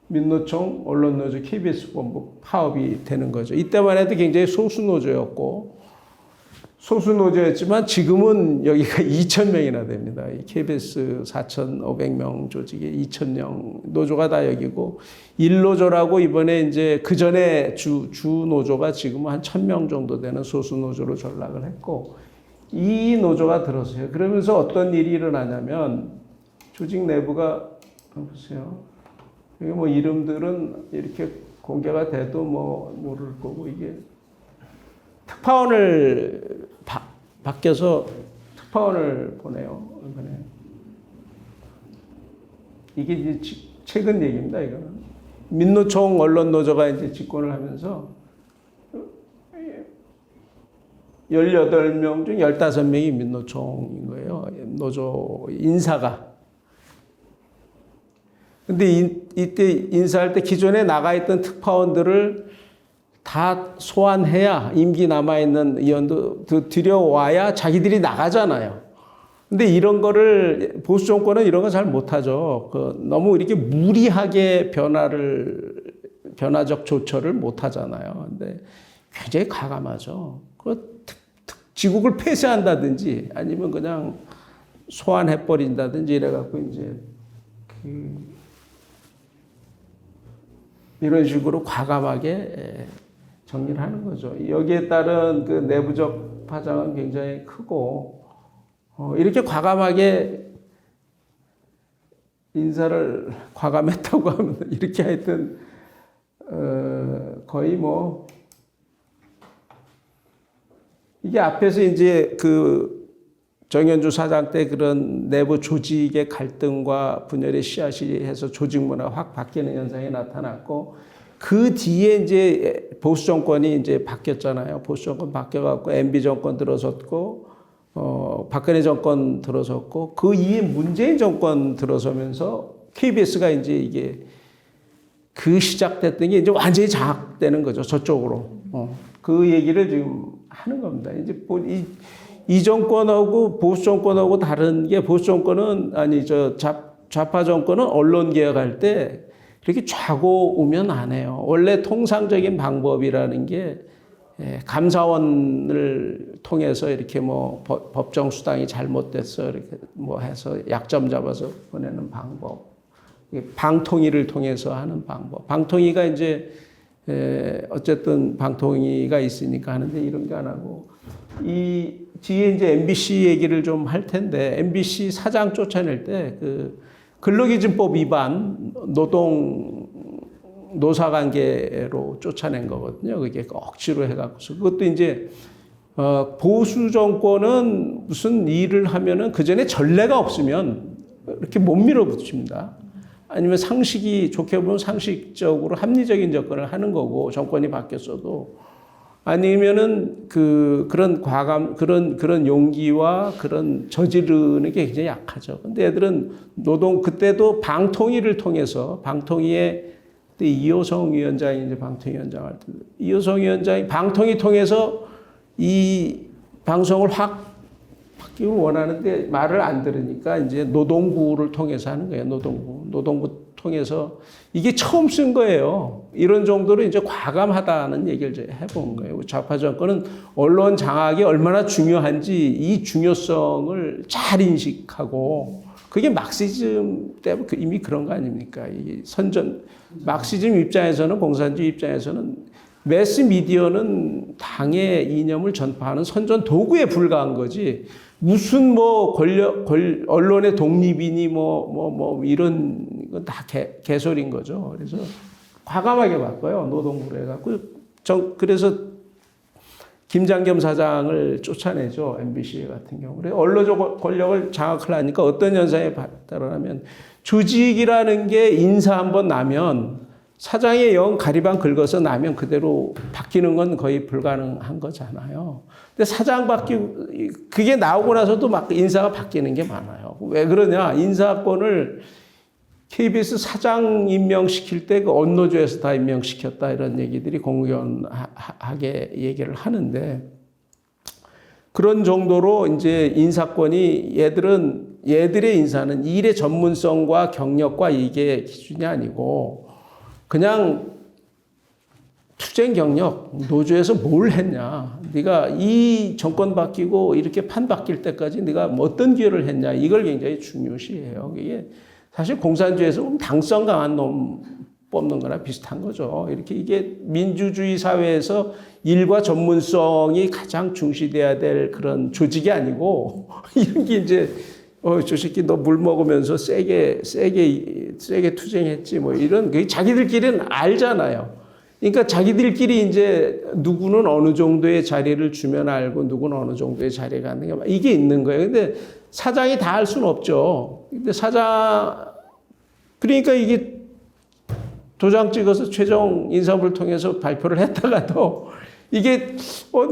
민노총 언론노조 KBS 본부 파업이 되는 거죠. 이때만 해도 굉장히 소수노조였지만 지금은 여기가 2,000명이나 됩니다. 이 KBS 4,500명 조직에 2,000명 노조가 다 여기고 1노조라고 이번에 이제 그 전에 주 노조가 지금 한 1,000명 정도 되는 소수노조로 전락을 했고 이 노조가 들었어요. 그러면서 어떤 일이 일어나냐면 조직 내부가 보세요. 이게 뭐 이름들은 이렇게 공개가 돼도 뭐 모를 거고 이게 특파원을 바뀌어서 특파원을 보내요. 이번에. 이게 이제 최근 얘기입니다. 이거는 민노총 언론노조가 이제 집권을 하면서 18명 중 15명이 민노총인 거예요. 노조 인사가. 근데 이때 인사할 때 기존에 나가 있던 특파원들을 다 소환해야 임기 남아있는 의원도 들여와야 자기들이 나가잖아요. 근데 이런 거를 보수 정권은 이런 거 잘 못하죠. 너무 이렇게 무리하게 변화적 조처를 못하잖아요. 근데 굉장히 과감하죠. 지국을 폐쇄한다든지 아니면 그냥 소환해버린다든지 이래갖고 이제 이런 식으로 과감하게 정리를 하는 거죠. 여기에 따른 그 내부적 파장은 굉장히 크고, 이렇게 과감하게 인사를 과감했다고 하면 이렇게 하여튼, 거의 뭐, 이게 앞에서 이제 정현주 사장 때 그런 내부 조직의 갈등과 분열의 씨앗이 해서 조직 문화가 확 바뀌는 현상이 나타났고, 그 뒤에 이제 보수 정권이 이제 바뀌었잖아요. 보수 정권 바뀌어갖고 MB 정권 들어섰고, 박근혜 정권 들어섰고, 그 이후에 문재인 정권 들어서면서 KBS가 이제 이게 시작됐던 게 이제 완전히 장악되는 거죠. 저쪽으로. 그 얘기를 지금 하는 겁니다. 이제 이 정권하고 보수 정권하고 다른 게 보수 정권은 좌파 정권은 언론 개혁할 때 이렇게 좌고 우면 안 해요. 원래 통상적인 방법이라는 게 감사원을 통해서 이렇게 뭐 법정 수당이 잘못됐어 이렇게 뭐 해서 약점 잡아서 보내는 방법, 방통위를 통해서 하는 방법. 방통위가 이제 어쨌든 방통위가 있으니까 하는데 이런 게 안 하고 이 뒤에 이제 MBC 얘기를 좀 할 텐데 MBC 사장 쫓아낼 때 근로기준법 위반 노사관계로 쫓아낸 거거든요. 그게 억지로 해갖고서 그것도 이제 보수 정권은 무슨 일을 하면은 그 전에 전례가 없으면 이렇게 못 밀어붙입니다. 아니면 상식이 좋게 보면 상식적으로 합리적인 접근을 하는 거고 정권이 바뀌었어도 아니면은 그런 과감 그런 용기와 그런 저지르는 게 굉장히 약하죠. 근데 애들은 그때도 방통위를 통해서 방통위에 이호성 위원장이 이제 방통위원장 할 때 이호성 위원장이 방통위 통해서 이 방송을 확 바뀌기를 원하는데 말을 안 들으니까 이제 노동부를 통해서 하는 거예요. 노동부 통해서 이게 처음 쓴 거예요. 이런 정도로 이제 과감하다는 얘기를 이제 해본 거예요. 좌파 정권은 언론 장악이 얼마나 중요한지 이 중요성을 잘 인식하고 그게 막시즘 때문에 이미 그런 거 아닙니까? 이 막시즘 입장에서는 공산주의 입장에서는 매스 미디어는 당의 이념을 전파하는 선전 도구에 불과한 거지. 무슨 언론의 독립이니 이런 건 다 개소리인 거죠. 그래서 과감하게 바꿔요. 노동부로 해갖고. 그래서 김장겸 사장을 쫓아내죠. MBC 같은 경우. 언론적 권력을 장악하려니까 어떤 현상에 따르면 조직이라는 게 인사 한번 나면 사장의 영 가리방 긁어서 나면 그대로 바뀌는 건 거의 불가능한 거잖아요. 근데 그게 나오고 나서도 막 인사가 바뀌는 게 많아요. 왜 그러냐? 인사권을 KBS 사장 임명시킬 때 언노조에서 다 임명시켰다 이런 얘기들이 공견하게 얘기를 하는데 그런 정도로 이제 인사권이 얘들의 인사는 일의 전문성과 경력과 이게 기준이 아니고 그냥 투쟁 경력, 노조에서 뭘 했냐. 네가 이 정권 바뀌고 이렇게 판 바뀔 때까지 네가 어떤 기여를 했냐. 이걸 굉장히 중요시해요. 이게 사실 공산주의에서 보면 당성 강한 놈 뽑는 거나 비슷한 거죠. 이게 민주주의 사회에서 일과 전문성이 가장 중시돼야 될 그런 조직이 아니고 이런 게 이제 저 새끼 너 물 먹으면서 세게 투쟁했지 뭐 이런 게 자기들끼리는 알잖아요. 그러니까 자기들끼리 이제 누구는 어느 정도의 자리를 주면 알고 누구는 어느 정도의 자리가 안 되는 게 이게 있는 거예요. 근데 사장이 다 할 수는 없죠. 근데 그러니까 이게 도장 찍어서 최종 인사부를 통해서 발표를 했다가도 이게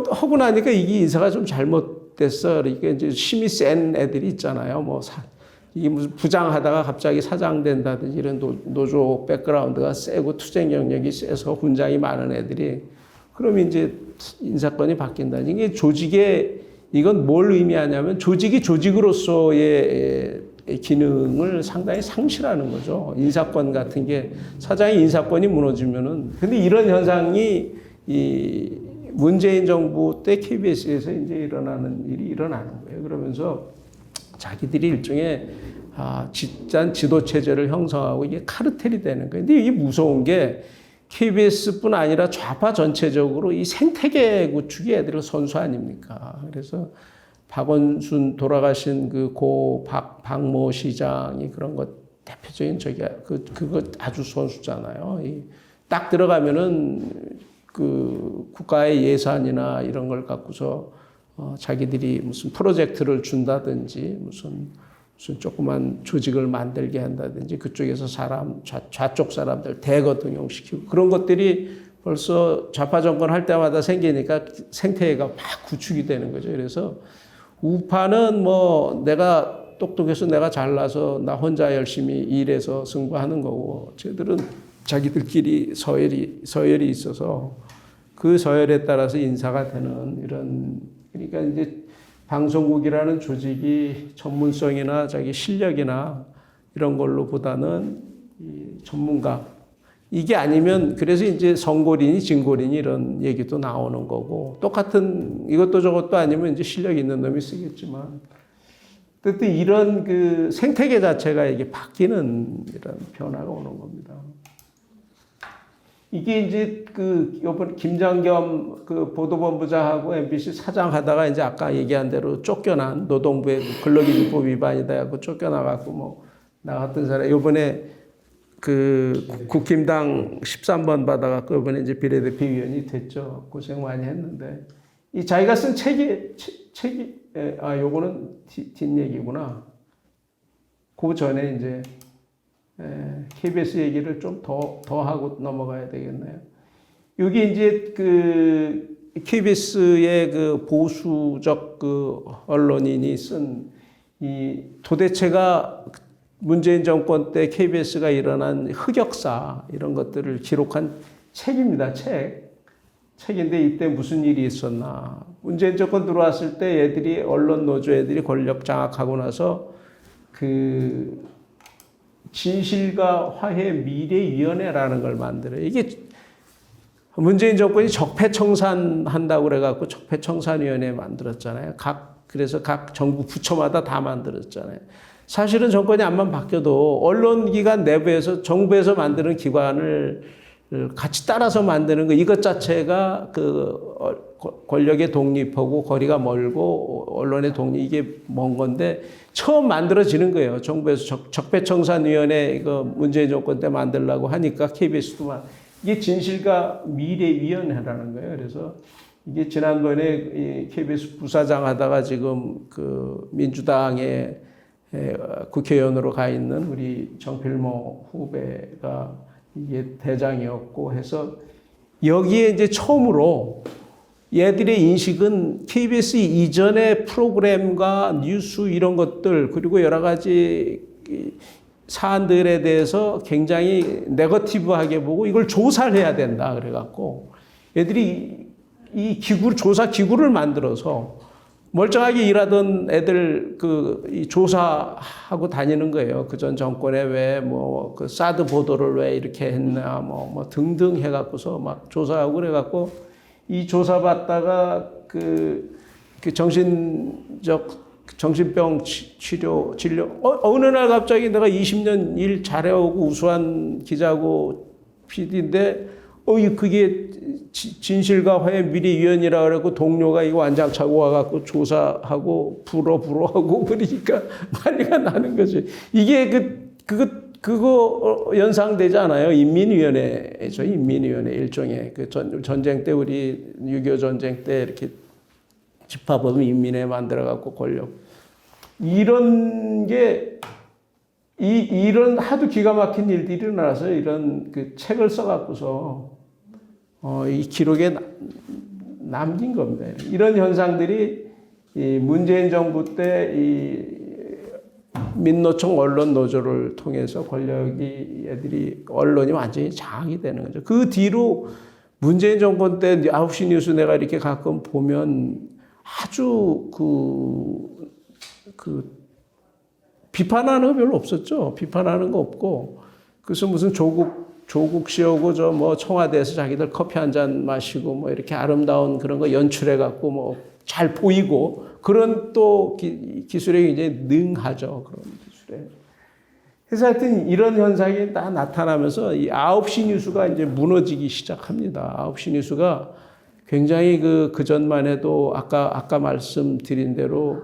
하고 나니까 이게 인사가 좀 잘못됐어. 이게 이제 힘이 센 애들이 있잖아요. 이게 무슨 부장하다가 갑자기 사장 된다든지 이런 노조 백그라운드가 세고 투쟁 경력이 세서 훈장이 많은 애들이 그러면 이제 인사권이 바뀐다. 이게 조직에 이건 뭘 의미하냐면 조직이 조직으로서의 기능을 상당히 상실하는 거죠. 인사권 같은 게 사장의 인사권이 무너지면은 근데 이런 현상이 이 문재인 정부 때 KBS에서 이제 일어나는 일이 일어나는 거예요. 그러면서 자기들이 일종의 집단 지도 체제를 형성하고 이게 카르텔이 되는 거예요. 근데 이게 무서운 게 KBS뿐 아니라 좌파 전체적으로 이 생태계 구축이 애들의 선수 아닙니까? 그래서 박원순 돌아가신 박모 시장이 그런 것 대표적인 그거 아주 선수잖아요. 딱 들어가면은 국가의 예산이나 이런 걸 갖고서 자기들이 무슨 프로젝트를 준다든지 무슨 조그만 조직을 만들게 한다든지 그쪽에서 좌쪽 사람들 대거 등용시키고 그런 것들이 벌써 좌파 정권 할 때마다 생기니까 생태계가 막 구축이 되는 거죠. 그래서 우파는 내가 똑똑해서 내가 잘나서 나 혼자 열심히 일해서 승부하는 거고 쟤들은 자기들끼리 서열이 있어서 그 서열에 따라서 인사가 되는 이런 그러니까 이제 방송국이라는 조직이 전문성이나 자기 실력이나 이런 걸로 보다는 이 전문가 이게 아니면 그래서 이제 성골이니 진골이니 이런 얘기도 나오는 거고 똑같은 이것도 저것도 아니면 이제 실력 있는 놈이 쓰겠지만 어쨌든 이런 생태계 자체가 이게 바뀌는 이런 변화가 오는 겁니다. 이게 이제 요번 김장겸 보도본부장하고 MBC 사장 하다가 이제 아까 얘기한 대로 쫓겨난 노동부의 근로기준법 위반이다 하고 쫓겨나갖고 나갔던 사람 요번에 국힘당 13번 받아갖고 요번에 이제 비례대표위원이 됐죠. 고생 많이 했는데 이 자기가 쓴 책이 요거는 뒷얘기구나. 그 전에 이제 KBS 얘기를 좀 더 하고 넘어가야 되겠네요. 여기 이제 KBS의 보수적 언론인이 쓴 이 도대체가 문재인 정권 때 KBS가 일어난 흑역사 이런 것들을 기록한 책입니다. 책인데 이때 무슨 일이 있었나. 문재인 정권 들어왔을 때 애들이 언론 노조 애들이 권력 장악하고 나서 진실과 화해 미래위원회라는 걸 만들어요. 이게 문재인 정권이 적폐청산한다고 그래갖고 적폐청산위원회 만들었잖아요. 그래서 각 정부 부처마다 다 만들었잖아요. 사실은 정권이 안만 바뀌어도 언론기관 내부에서 정부에서 만드는 기관을 같이 따라서 만드는 거 이것 자체가 권력의 독립하고 거리가 멀고 언론의 독립 이게 먼 건데 처음 만들어지는 거예요. 정부에서 적폐청산위원회 이거 문재인 정권 때 만들려고 하니까 KBS도 이게 진실과 미래위원회라는 거예요. 그래서 이게 지난번에 KBS 부사장 하다가 지금 민주당의 국회의원으로 가 있는 우리 정필모 후배가 이게 대장이었고 해서 여기에 이제 처음으로 얘들의 인식은 KBS 이전의 프로그램과 뉴스 이런 것들 그리고 여러 가지 사안들에 대해서 굉장히 네거티브하게 보고 이걸 조사를 해야 된다 그래갖고 애들이 이 조사 기구를 만들어서 멀쩡하게 일하던 애들 이 조사하고 다니는 거예요. 그전 정권에 왜 사드 보도를 왜 이렇게 했나 등등 해갖고서 막 조사하고 그래갖고 이 조사받다가 정신병 진료 어느 날 갑자기 내가 20년 일 잘해오고 우수한 기자고 PD인데 그게 진실과 화해 미래위원이라 그래갖고 동료가 이거 완장 차고 와갖고 조사하고 불어하고 그러니까 난리가 나는 거지. 이게 그거 연상되지 않아요? 인민위원회죠. 인민위원회 일종의 전쟁 때 우리 6.25 전쟁 때 이렇게 집합범 인민회 만들어갖고 권력 이런 게 이런 하도 기가 막힌 일들이 일어나서 이런 책을 써갖고서 이 기록에 남긴 겁니다. 이런 현상들이 이 문재인 정부 때 이 민노총 언론 노조를 통해서 권력이 애들이 언론이 완전히 장악이 되는 거죠. 그 뒤로 문재인 정권 때 9시 뉴스 내가 이렇게 가끔 보면 아주 비판하는 거 별로 없었죠. 비판하는 거 없고. 그래서 무슨 조국 씨하고 저 뭐 청와대에서 자기들 커피 한 잔 마시고 뭐 이렇게 아름다운 그런 거 연출해 갖고 뭐 잘 보이고 그런 또 기술에 굉장히 능하죠. 그런 기술에. 그래서 하여튼 이런 현상이 다 나타나면서 이 9시 뉴스가 이제 무너지기 시작합니다. 9시 뉴스가 굉장히 그 전만 해도 아까 말씀드린 대로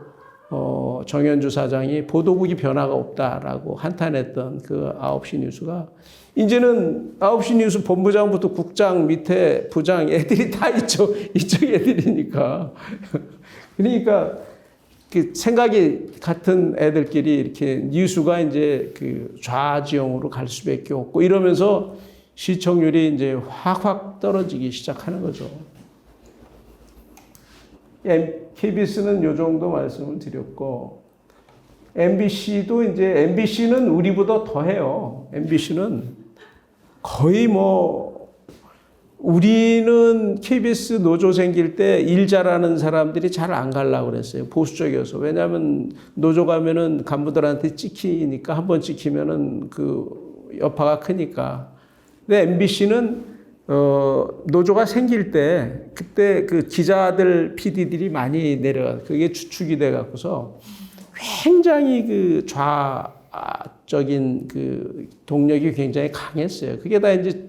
정현주 사장이 보도국이 변화가 없다라고 한탄했던 그 9시 뉴스가 이제는 9시 뉴스 본부장부터 국장 밑에 부장 애들이 다 이쪽 애들이니까 그러니까 그 생각이 같은 애들끼리 이렇게 뉴스가 이제 그 좌지형으로 갈 수밖에 없고 이러면서 시청률이 이제 확 떨어지기 시작하는 거죠. KBS는 요 정도 말씀을 드렸고, MBC도 이제, MBC는 우리보다 더 해요. MBC는 거의 우리는 KBS 노조 생길 때 일 잘하는 사람들이 잘 안 가려고 그랬어요. 보수적이어서. 왜냐하면 노조 가면은 간부들한테 찍히니까, 한 번 찍히면은 그 여파가 크니까. 근데 MBC는 노조가 생길 때 그때 그 기자들 PD들이 많이 내려가 그게 주축이 돼 갖고서 굉장히 그 좌적인 그 동력이 굉장히 강했어요. 그게 다 이제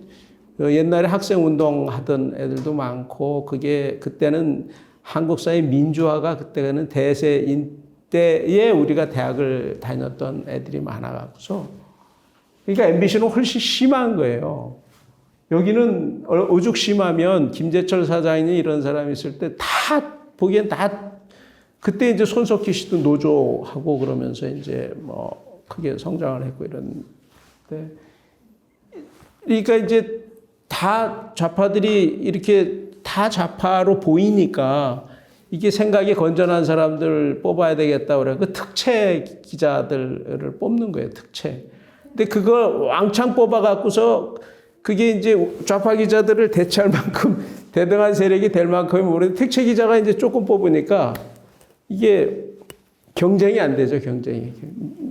옛날에 학생 운동 하던 애들도 많고 그게 그때는 한국 사회 민주화가 그때는 대세인 때에 우리가 대학을 다녔던 애들이 많아 갖고서 그러니까 MBC는 훨씬 심한 거예요. 여기는 오죽 심하면 김재철 사장이 이런 사람이 있을 때 다 보기엔 다 그때 이제 손석희 씨도 노조하고 그러면서 이제 뭐 크게 성장을 했고 이런데 그러니까 이제 다 좌파들이 이렇게 다 좌파로 보이니까 이게 생각이 건전한 사람들 뽑아야 되겠다 그래 그 특채 기자들을 뽑는 거예요. 특채. 근데 그걸 왕창 뽑아 갖고서 그게 이제 좌파 기자들을 대체할 만큼 대등한 세력이 될 만큼이 모르는데 특채 기자가 이제 조금 뽑으니까 이게 경쟁이 안 되죠, 경쟁이.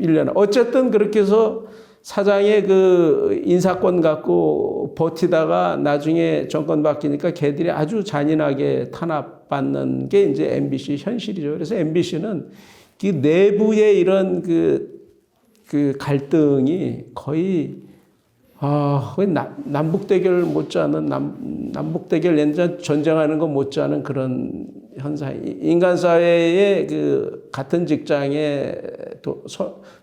1년. 어쨌든 그렇게 해서 사장의 그 인사권 갖고 버티다가 나중에 정권 바뀌니까 걔들이 아주 잔인하게 탄압받는 게 이제 MBC 현실이죠. 그래서 MBC는 그 내부의 이런 그 갈등이 거의 남북대결 못지않은 남북대결 연전 전쟁하는 거 못지않은 그런 현상. 인간 사회에 그 같은 직장에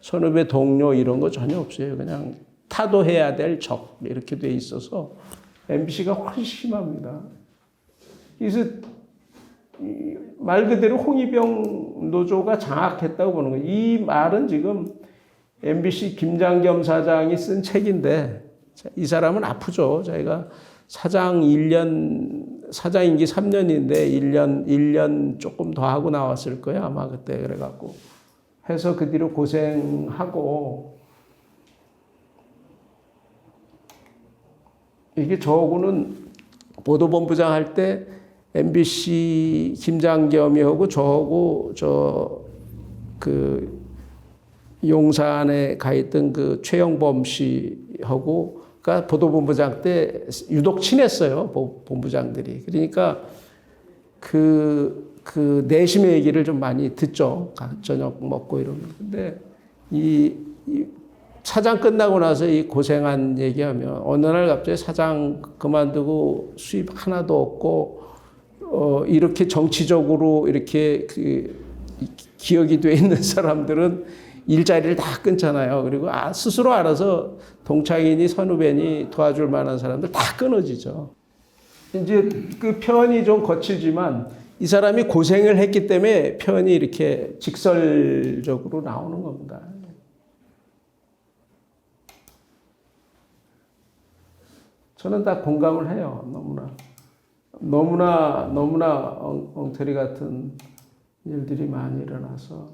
선후배 동료 이런 거 전혀 없어요. 그냥 타도해야 될 적 이렇게 돼 있어서 MBC가 훨씬 심합니다. 그래서 말 그대로 홍위병 노조가 장악했다고 보는 거예요. 이 말은 지금 MBC 김장겸 사장이 쓴 책인데 이 사람은 아프죠. 자기가 사장 임기 3년인데 1년 조금 더 하고 나왔을 거예요. 아마 그때 그래갖고 해서 그 뒤로 고생하고 이게 저하고는 보도본부장 할 때 MBC 김장겸이 하고 저하고 용산에 가 있던 그 최영범 씨하고가 보도본부장 때 유독 친했어요. 본부장들이. 그러니까 그 내심의 얘기를 좀 많이 듣죠. 저녁 먹고 이러면. 근데 이 사장 끝나고 나서 이 고생한 얘기하면 어느 날 갑자기 사장 그만두고 수입 하나도 없고 이렇게 정치적으로 이렇게 기억이 돼 있는 사람들은 일자리를 다 끊잖아요. 그리고 스스로 알아서 동창이니 선후배니 도와줄 만한 사람들 다 끊어지죠. 이제 그 표현이 좀 거칠지만 이 사람이 고생을 했기 때문에 표현이 이렇게 직설적으로 나오는 겁니다. 저는 다 공감을 해요. 너무나. 너무나 엉터리 같은 일들이 많이 일어나서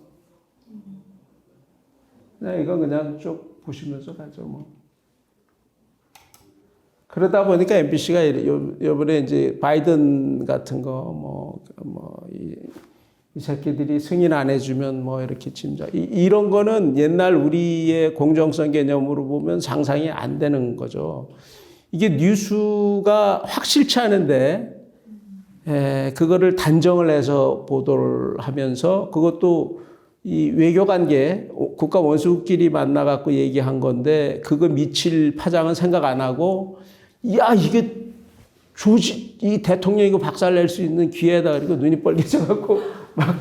이건 그냥 쭉 보시면서 가죠 뭐. 그러다 보니까 MBC가 이번에 이제 바이든 같은 거 이 새끼들이 승인 안 해주면 뭐 이렇게 짐작 이런 거는 옛날 우리의 공정성 개념으로 보면 상상이 안 되는 거죠. 이게 뉴스가 확실치 않은데 그거를 단정을 해서 보도를 하면서 그것도 이 외교관계 국가 원수끼리 만나갖고 얘기한 건데 그거 미칠 파장은 생각 안 하고 야 이게 이 대통령이 이거 박살낼 수 있는 기회다 그리고 눈이 빨개져갖고 막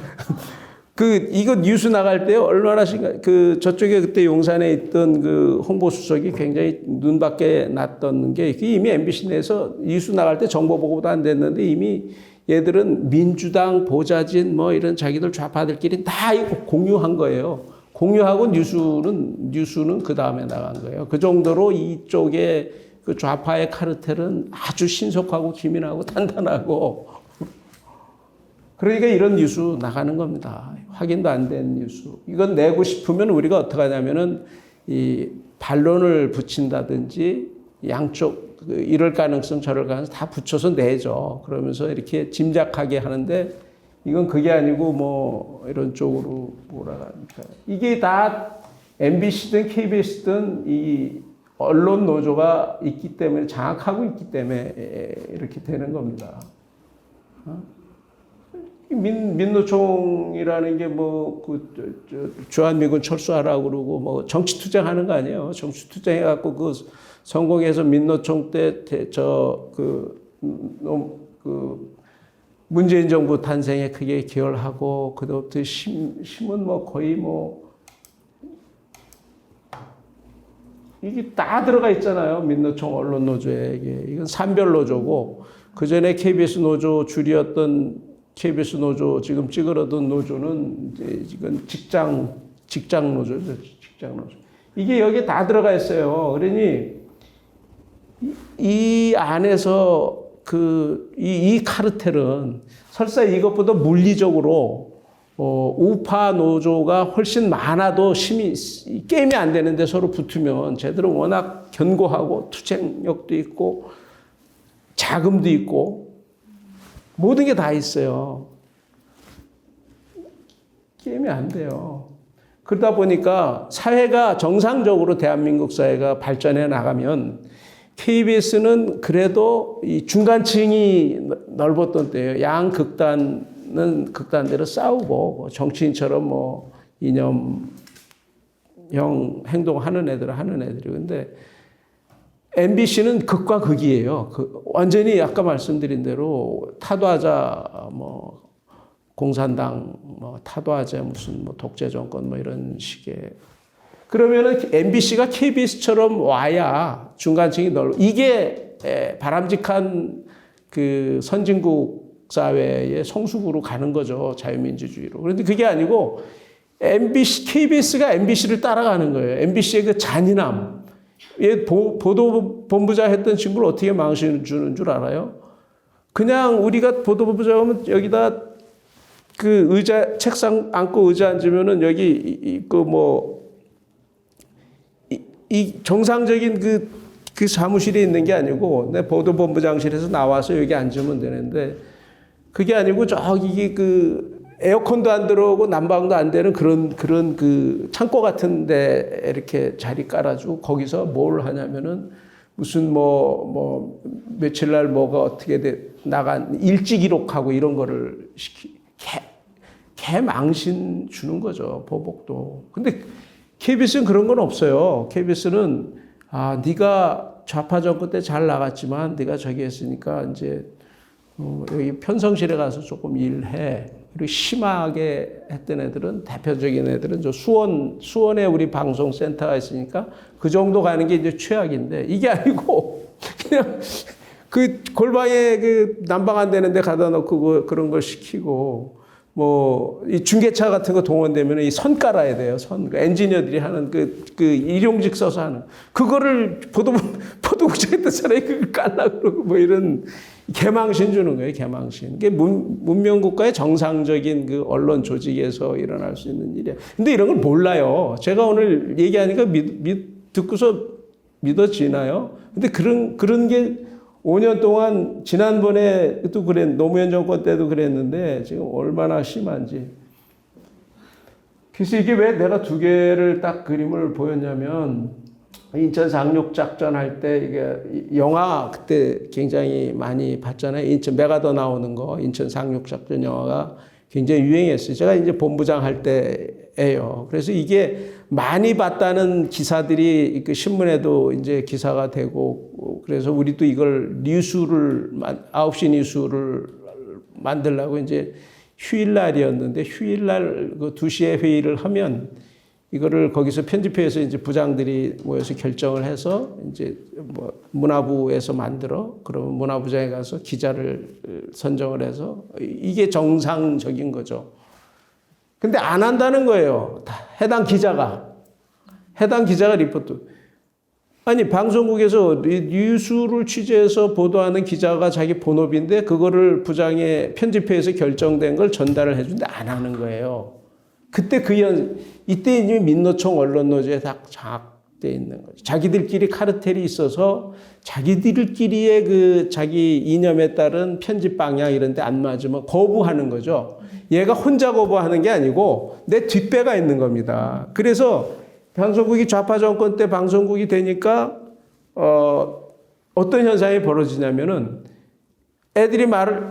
이거 뉴스 나갈 때 얼마나 저쪽에 그때 용산에 있던 그 홍보수석이 굉장히 눈밖에 났던 게 이미 MBC 내에서 뉴스 나갈 때 정보 보고도 안 됐는데 이미 얘들은 민주당 보좌진 뭐 이런 자기들 좌파들끼리 다 이거 공유한 거예요. 공유하고 뉴스는 그 다음에 나간 거예요. 그 정도로 이쪽에 그 좌파의 카르텔은 아주 신속하고 기민하고 단단하고 그러니까 이런 뉴스 나가는 겁니다. 확인도 안 된 뉴스. 이건 내고 싶으면 우리가 어떻게 하냐면은 이 반론을 붙인다든지 양쪽 이럴 가능성 저럴 가능성 다 붙여서 내죠. 그러면서 이렇게 짐작하게 하는데 이건 그게 아니고 뭐 이런 쪽으로 뭐라 합니까. 이게 다 MBC든 KBS든 이 언론 노조가 있기 때문에 장악하고 있기 때문에 이렇게 되는 겁니다. 민노총이라는 게 주한미군 철수하라고 그러고 뭐 정치 투쟁하는 거 아니에요. 정치 투쟁해갖고 그 성공해서 민노총 때 문재인 정부 탄생에 크게 기여하고 그때부터 힘은 뭐 거의 이게 다 들어가 있잖아요. 민노총 언론 노조에 이건 산별 노조고 그 전에 KBS 노조 줄이었던 KBS 노조 지금 찌그러든 노조는 이제 이건 직장 노조죠. 직장 노조. 이게 여기에 다 들어가 있어요. 그러니 이 안에서 이 카르텔은 설사 이것보다 물리적으로 우파 노조가 훨씬 많아도 게임이 안 되는데 서로 붙으면 쟤들은 워낙 견고하고 투쟁력도 있고 자금도 있고 모든 게 다 있어요. 게임이 안 돼요. 그러다 보니까 사회가 정상적으로 대한민국 사회가 발전해 나가면 KBS는 그래도 이 중간층이 넓었던 때예요. 양극단은 극단대로 싸우고 정치인처럼 이념형 행동하는 애들은 하는 애들이 근데 MBC는 극과 극이에요. 완전히 아까 말씀드린 대로 타도하자 공산당 타도하자 무슨 독재 정권 이런 식의 그러면은 MBC가 KBS처럼 와야 중간층이 넓어. 이게 바람직한 그 선진국 사회의 성숙으로 가는 거죠. 자유민주주의로. 그런데 그게 아니고 KBS가 MBC를 따라가는 거예요. MBC의 그 잔인함. 보도본부장 했던 친구를 어떻게 망신을 주는 줄 알아요? 그냥 우리가 보도본부장 하면 여기다 그 의자, 책상 앉고 의자 앉으면은 여기 이 정상적인 그 사무실에 있는 게 아니고 내 보도본부장실에서 나와서 여기 앉으면 되는데 그게 아니고 저기 에어컨도 안 들어오고 난방도 안 되는 그런 그 창고 같은 데 이렇게 자리 깔아주고 거기서 뭘 하냐면은 무슨 며칠 날 뭐가 어떻게 나간 일찍 기록하고 이런 거를 개 망신 주는 거죠. 보복도. 근데 KBS는 그런 건 없어요. KBS는 네가 좌파 정권 때 잘 나갔지만 네가 저기 했으니까 이제 여기 편성실에 가서 조금 일해. 그리고 심하게 했던 애들은 대표적인 애들은 저 수원에 우리 방송센터가 있으니까 그 정도 가는 게 이제 최악인데 이게 아니고 그냥 그 골방에 난방 안 되는데 가다 놓고 그런 걸 시키고 이 중계차 같은 거 동원되면 이 선 깔아야 돼요. 엔지니어들이 하는 일용직 써서 하는 그거를 보도국장에 있던 사람이 그걸 깔라 그러고 이런 개망신 주는 거예요, 개망신. 이게 문명국가의 정상적인 그 언론 조직에서 일어날 수 있는 일이에요. 근데 이런 걸 몰라요. 제가 오늘 얘기하니까 듣고서 믿어지나요? 근데 그런 게 5년 동안 지난번에도 노무현 정권 때도 그랬는데 지금 얼마나 심한지. 그래서 이게 왜 내가 두 개를 딱 그림을 보였냐면 인천 상륙작전 할 때 이게 영화 그때 굉장히 많이 봤잖아요. 인천 메가더 나오는 거 인천 상륙작전 영화가 굉장히 유행했어요. 제가 이제 본부장 할 때예요. 그래서 이게 많이 봤다는 기사들이 그 신문에도 이제 기사가 되고 그래서 우리도 이걸 9시 뉴스를 만들려고 이제 휴일날이었는데 휴일날 그 2시에 회의를 하면 이거를 거기서 편집회에서 이제 부장들이 모여서 결정을 해서 이제 뭐 문화부에서 만들어 그러면 문화부장에 가서 기자를 선정을 해서 이게 정상적인 거죠. 근데 안 한다는 거예요. 해당 기자가 리포트. 아니 방송국에서 뉴스를 취재해서 보도하는 기자가 자기 본업인데 그거를 부장의 편집회에서 결정된 걸 전달을 해주는데 안 하는 거예요. 그때 이때 이미 민노총 언론노조에 다 장악돼 있는 거죠. 자기들끼리 카르텔이 있어서 자기들끼리의 그 자기 이념에 따른 편집 방향 이런 데 안 맞으면 거부하는 거죠. 얘가 혼자 거부하는 게 아니고 내 뒷배가 있는 겁니다. 그래서 방송국이 좌파 정권 때 방송국이 되니까 어떤 현상이 벌어지냐면은 애들이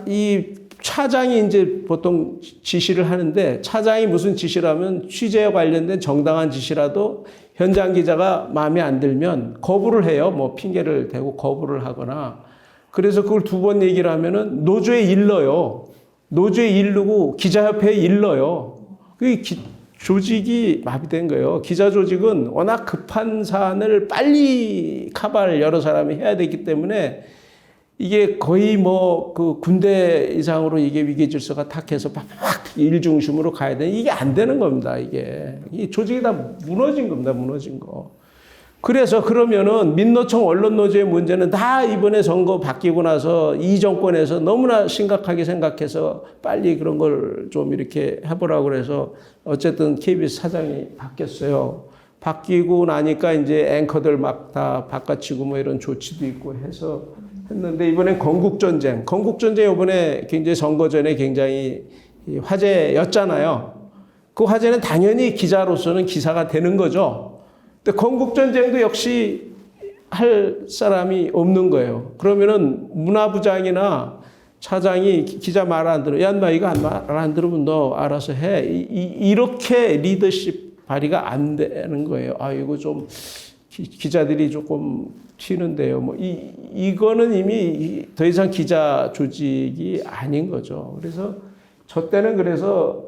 이 차장이 이제 보통 지시를 하는데 차장이 무슨 지시를 하면 취재에 관련된 정당한 지시라도 현장 기자가 마음에 안 들면 거부를 해요. 뭐 핑계를 대고 거부를 하거나 그래서 그걸 2번 얘기를 하면은 노조에 일러요. 노조에 일르고 기자협회에 일러요. 그 조직이 마비된 거예요. 기자 조직은 워낙 급한 사안을 빨리 카바를 여러 사람이 해야 되기 때문에 이게 거의 뭐 그 군대 이상으로 이게 위기 질서가 탁해서 막 일 중심으로 가야 되는 이게 안 되는 겁니다. 이 조직이 다 무너진 겁니다. 무너진 거. 그래서 그러면은 민노총 언론노조의 문제는 다 이번에 선거 바뀌고 나서 이 정권에서 너무나 심각하게 생각해서 빨리 그런 걸 좀 이렇게 해보라고 그래서 어쨌든 KBS 사장이 바뀌었어요. 바뀌고 나니까 이제 앵커들 막 다 바꿔치고 뭐 이런 조치도 있고 해서 했는데 이번엔 건국전쟁 이번에 굉장히 선거 전에 굉장히 화제였잖아요. 그 화제는 당연히 기자로서는 기사가 되는 거죠. 근데 건국전쟁도 역시 할 사람이 없는 거예요. 그러면은 문화부장이나 차장이 기자 말 안 들어. 야, 인마 이거 말 안 들으면 너 알아서 해. 이렇게 리더십 발휘가 안 되는 거예요. 아, 이거 좀 기자들이 조금 튀는데요. 뭐 이거는 이미 더 이상 기자 조직이 아닌 거죠. 그래서 저 때는 그래서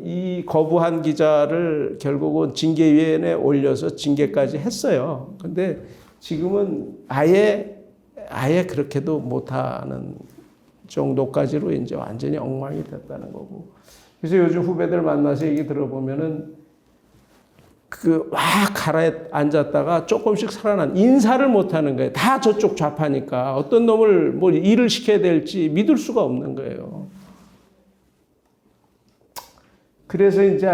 이 거부한 기자를 결국은 징계위원회에 올려서 징계까지 했어요. 근데 지금은 아예 그렇게도 못하는 정도까지로 이제 완전히 엉망이 됐다는 거고. 그래서 요즘 후배들 만나서 얘기 들어보면은 가라앉았다가 조금씩 살아난 인사를 못하는 거예요. 다 저쪽 좌파니까 어떤 놈을 뭐 일을 시켜야 될지 믿을 수가 없는 거예요. 그래서 이제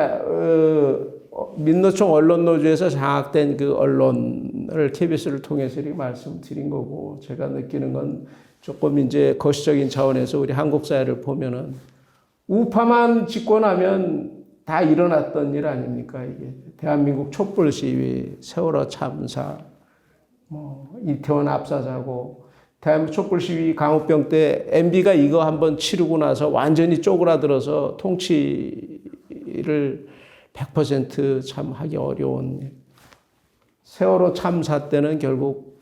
민노총 언론노조에서 장악된 그 언론을 KBS를 통해서 이렇게 말씀드린 거고 제가 느끼는 건 조금 이제 거시적인 차원에서 우리 한국 사회를 보면은 우파만 집권하면 다 일어났던 일 아닙니까? 이게 대한민국 촛불 시위, 세월호 참사, 뭐 이태원 압사사고, 대한민국 촛불 시위 광우병 때 MB가 이거 한번 치르고 나서 완전히 쪼그라들어서 통치를 100% 참 하기 어려운 세월호 참사 때는 결국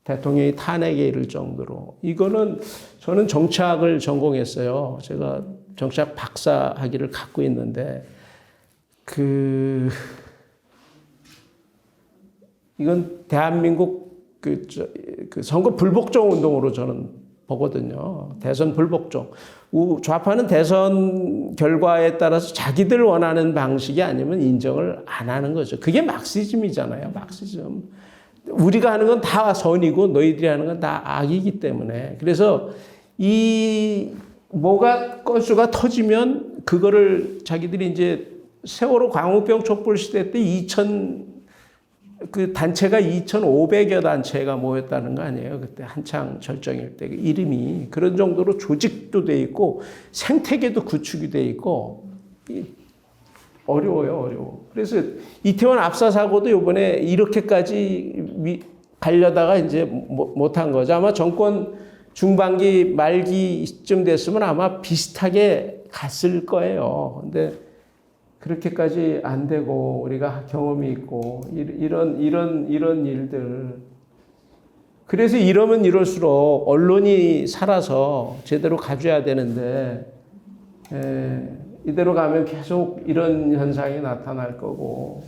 대통령이 탄핵에 이를 정도로 이거는 저는 정치학을 전공했어요. 제가 정치학 박사 학위를 갖고 있는데 이건 대한민국 선거 불복종 운동으로 저는 보거든요. 대선 불복종. 좌파는 대선 결과에 따라서 자기들 원하는 방식이 아니면 인정을 안 하는 거죠. 그게 막시즘이잖아요. 막시즘. 우리가 하는 건 다 선이고 너희들이 하는 건 다 악이기 때문에. 그래서 이 뭐가 건수가 터지면 그거를 자기들이 이제 세월호 광우병 촛불 시대 때 그 단체가 2,500여 단체가 모였다는 거 아니에요. 그때 한창 절정일 때 그 이름이 그런 정도로 조직도 돼 있고 생태계도 구축이 돼 있고 어려워요. 그래서 이태원 압사 사고도 이번에 이렇게까지 가려다가 이제 못한 거죠. 아마 정권 중반기 말기쯤 됐으면 아마 비슷하게 갔을 거예요. 근데 그렇게까지 안 되고 우리가 경험이 있고 이런 일들. 그래서 이러면 이럴수록 언론이 살아서 제대로 가줘야 되는데 이대로 가면 계속 이런 현상이 나타날 거고.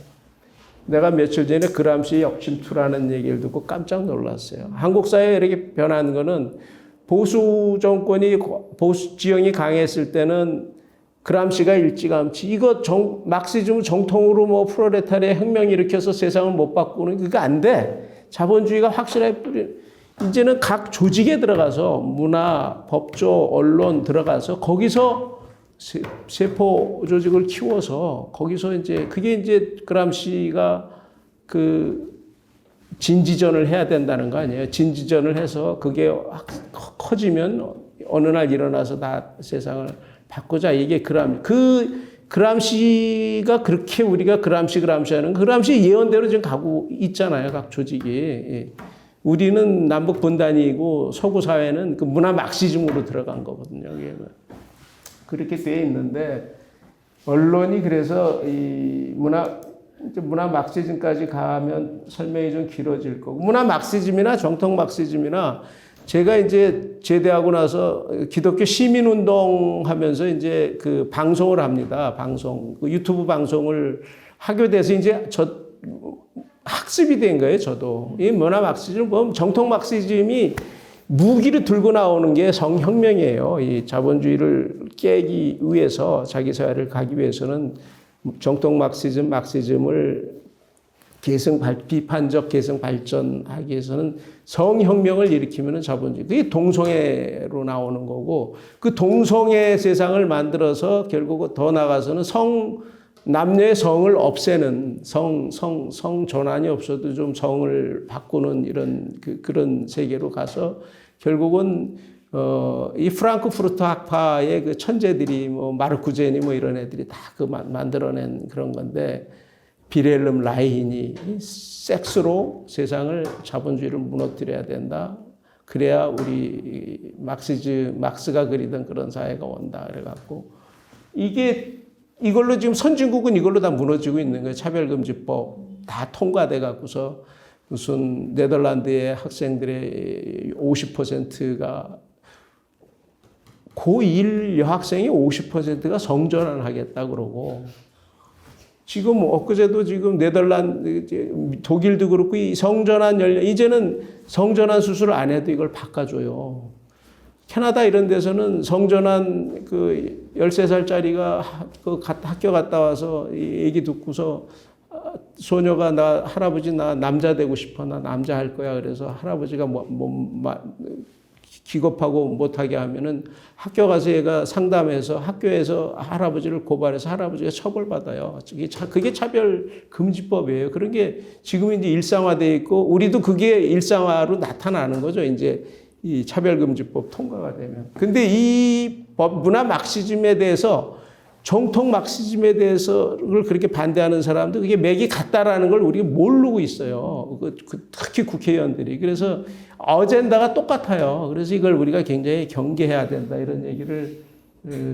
내가 며칠 전에 그람시 역침투라는 얘기를 듣고 깜짝 놀랐어요. 한국 사회에 이렇게 변한 거는 보수 정권이 보수 지형이 강했을 때는 그람시가 일찌감치 이거 막시즘 정통으로 뭐 프롤레타리아 혁명 일으켜서 세상을 못 바꾸는 그거 안 돼. 자본주의가 확실하게 이제는 각 조직에 들어가서 문화, 법조, 언론 들어가서 거기서 세포 조직을 키워서 거기서 이제 그게 이제 그람시가 그 진지전을 해야 된다는 거 아니에요. 진지전을 해서 그게 커지면 어느 날 일어나서 다 세상을 바꾸자. 이게 그람시가 그렇게 우리가 그람시 하는 그람시 예언대로 지금 가고 있잖아요. 각 조직이. 우리는 남북 분단이고 서구 사회는 그 문화 막시즘으로 들어간 거거든요. 그렇게 돼 있는데 언론이 그래서 이 문화 막시즘까지 가면 설명이 좀 길어질 거고 문화 막시즘이나 정통 막시즘이나 제가 이제 제대하고 나서 기독교 시민운동 하면서 이제 그 방송을 합니다. 그 유튜브 방송을 하게 돼서 이제 학습이 된 거예요, 저도. 이 문화 막시즘 보면 정통 막시즘이 무기를 들고 나오는 게 성혁명이에요. 이 자본주의를 깨기 위해서 자기 사회를 가기 위해서는 정통 막시즘을 비판적 계승 발전하기 위해서는 성혁명을 일으키면 자본주의. 그게 동성애로 나오는 거고 그 동성애 세상을 만들어서 결국 더 나가서는 남녀의 성을 없애는 성 전환이 없어도 좀 성을 바꾸는 이런 그런 세계로 가서 결국은 이 프랑크푸르트 학파의 그 천재들이 뭐 마르쿠제니 뭐 이런 애들이 다 그 만들어낸 그런 건데 비렐름 라인이 섹스로 세상을 자본주의를 무너뜨려야 된다. 그래야 우리 막스가 그리던 그런 사회가 온다. 그래갖고 이걸로 지금 선진국은 이걸로 다 무너지고 있는 거예요. 차별금지법 다 통과돼 갖고서 무슨 네덜란드의 학생들의 50%가 고1 여학생이 50%가 성전환 하겠다 그러고 지금 엊그제도 지금 네덜란드, 독일도 그렇고 이 성전환 이제는 성전환 수술을 안 해도 이걸 바꿔줘요. 캐나다 이런 데서는 성전환 그 13살짜리가 학교 갔다 와서 얘기 듣고서 소녀가 할아버지 나 남자 되고 싶어. 나 남자 할 거야. 그래서 할아버지가 기겁하고 못하게 하면은 학교 가서 얘가 상담해서 학교에서 할아버지를 고발해서 할아버지가 처벌받아요. 그게 차별금지법이에요. 그런 게 지금 이제 일상화되어 있고 우리도 그게 일상화로 나타나는 거죠. 이제 이 차별금지법 통과가 되면. 근데 이 문화 막시즘에 대해서 정통 막시즘에 대해서를 그렇게 반대하는 사람도 그게 맥이 같다라는 걸 우리가 모르고 있어요. 특히 국회의원들이. 그래서 어젠다가 똑같아요. 그래서 이걸 우리가 굉장히 경계해야 된다. 이런 얘기를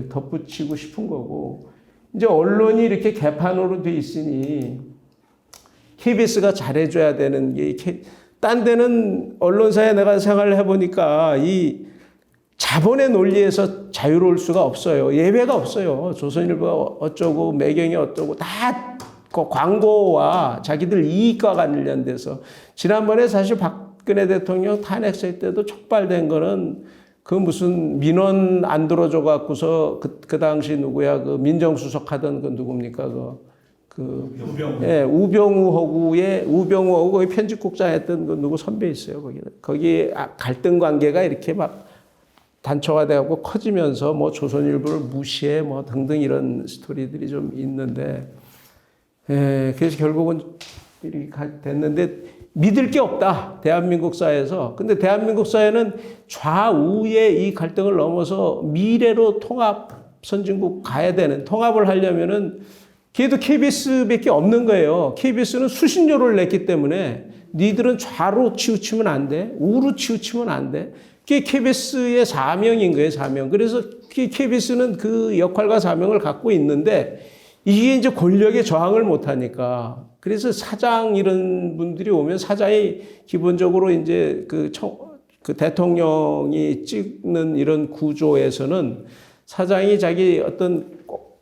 덧붙이고 싶은 거고. 이제 언론이 이렇게 개판으로 돼 있으니 KBS가 잘해줘야 되는 게 딴 데는 언론사에 내가 생활을 해보니까 이 자본의 논리에서 자유로울 수가 없어요. 예외가 없어요. 조선일보가 어쩌고 매경이 어쩌고 다 광고와 자기들 이익과 관련돼서 지난번에 사실 박근혜 대통령 탄핵세 때도 촉발된 거는 그 무슨 민원 안 들어줘 갖고서 그 당시 누구야 그 민정수석 하던 그 누굽니까 우병우하고 거기 편집국장 했던 그 누구 선배 있어요. 거기에 갈등 관계가 이렇게 막 단초가 되고 커지면서 뭐 조선일보를 무시해 뭐 등등 이런 스토리들이 좀 있는데, 그래서 결국은 이렇게 됐는데 믿을 게 없다, 대한민국 사회에서. 근데 대한민국 사회는 좌우의 이 갈등을 넘어서 미래로 통합 선진국 가야 되는, 통합을 하려면은 걔도 KBS밖에 없는 거예요. KBS는 수신료를 냈기 때문에 니들은 좌로 치우치면 안 돼, 우로 치우치면 안 돼. 그게 KBS의 사명인 거예요, 사명. 그래서 KBS는 그 역할과 사명을 갖고 있는데 이게 이제 권력에 저항을 못 하니까. 그래서 사장 이런 분들이 오면 사장이 기본적으로 이제 그 대통령이 찍는 이런 구조에서는 사장이 자기 어떤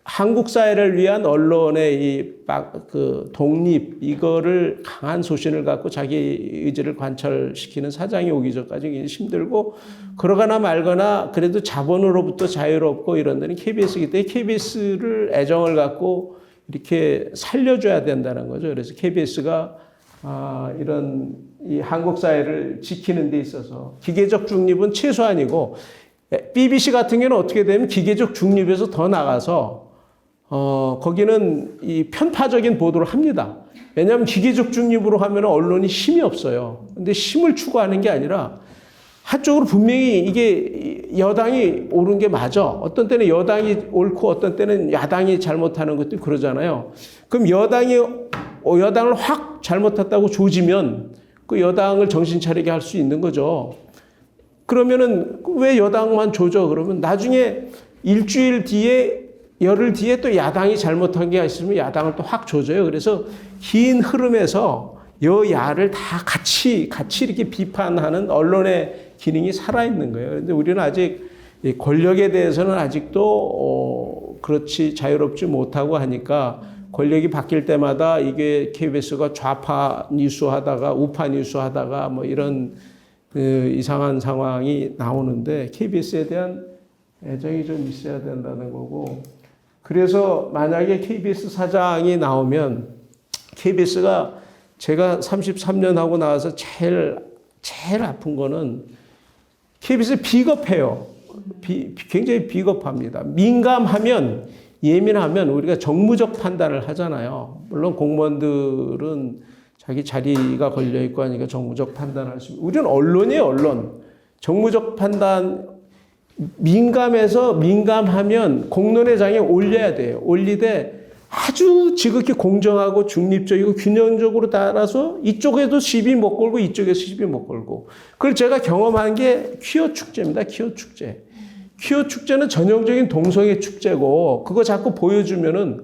한국 사회를 위한 언론의 그 독립, 이거를 강한 소신을 갖고 자기 의지를 관철시키는 사장이 오기 전까지 힘들고, 그러거나 말거나 그래도 자본으로부터 자유롭고 이런 데는 KBS이기 때문에 KBS를 애정을 갖고 이렇게 살려줘야 된다는 거죠. 그래서 KBS가 이런 이 한국 사회를 지키는 데 있어서 기계적 중립은 최소한이고, BBC 같은 경우는 어떻게 되면 기계적 중립에서 더 나가서 거기는 이 편파적인 보도를 합니다. 왜냐하면 기계적 중립으로 하면 언론이 힘이 없어요. 근데 힘을 추구하는 게 아니라 한쪽으로 분명히 이게 여당이 옳은 게 맞아. 어떤 때는 여당이 옳고 어떤 때는 야당이 잘못하는 것도 그러잖아요. 그럼 여당을 확 잘못했다고 조지면 그 여당을 정신 차리게 할 수 있는 거죠. 그러면은 왜 여당만 조져? 그러면 나중에 일주일 뒤에 열흘 뒤에 또 야당이 잘못한 게 있으면 야당을 또 확 조져요. 그래서 긴 흐름에서 여야를 다 같이 이렇게 비판하는 언론의 기능이 살아있는 거예요. 그런데 우리는 아직 권력에 대해서는 아직도 그렇지 자유롭지 못하고 하니까 권력이 바뀔 때마다 이게 KBS가 좌파 뉴스 하다가 우파 뉴스 하다가 뭐 이런 이상한 상황이 나오는데 KBS에 대한 애정이 좀 있어야 된다는 거고, 그래서 만약에 KBS 사장이 나오면 KBS가 제가 33년 하고 나와서 제일 아픈 거는 KBS 비겁해요. 굉장히 비겁합니다. 민감하면, 예민하면 우리가 정무적 판단을 하잖아요. 물론 공무원들은 자기 자리가 걸려있고 하니까 정무적 판단을 할 수 있고, 우리는 언론이에요, 언론. 정무적 판단, 민감하면 공론의 장에 올려야 돼요. 올리되 아주 지극히 공정하고 중립적이고 균형적으로 따라서 이쪽에도 시비 못 걸고 이쪽에서 시비 못 걸고. 그걸 제가 경험한 게 퀴어 축제입니다. 퀴어 축제. 퀴어 축제는 전형적인 동성애 축제고, 그거 자꾸 보여주면은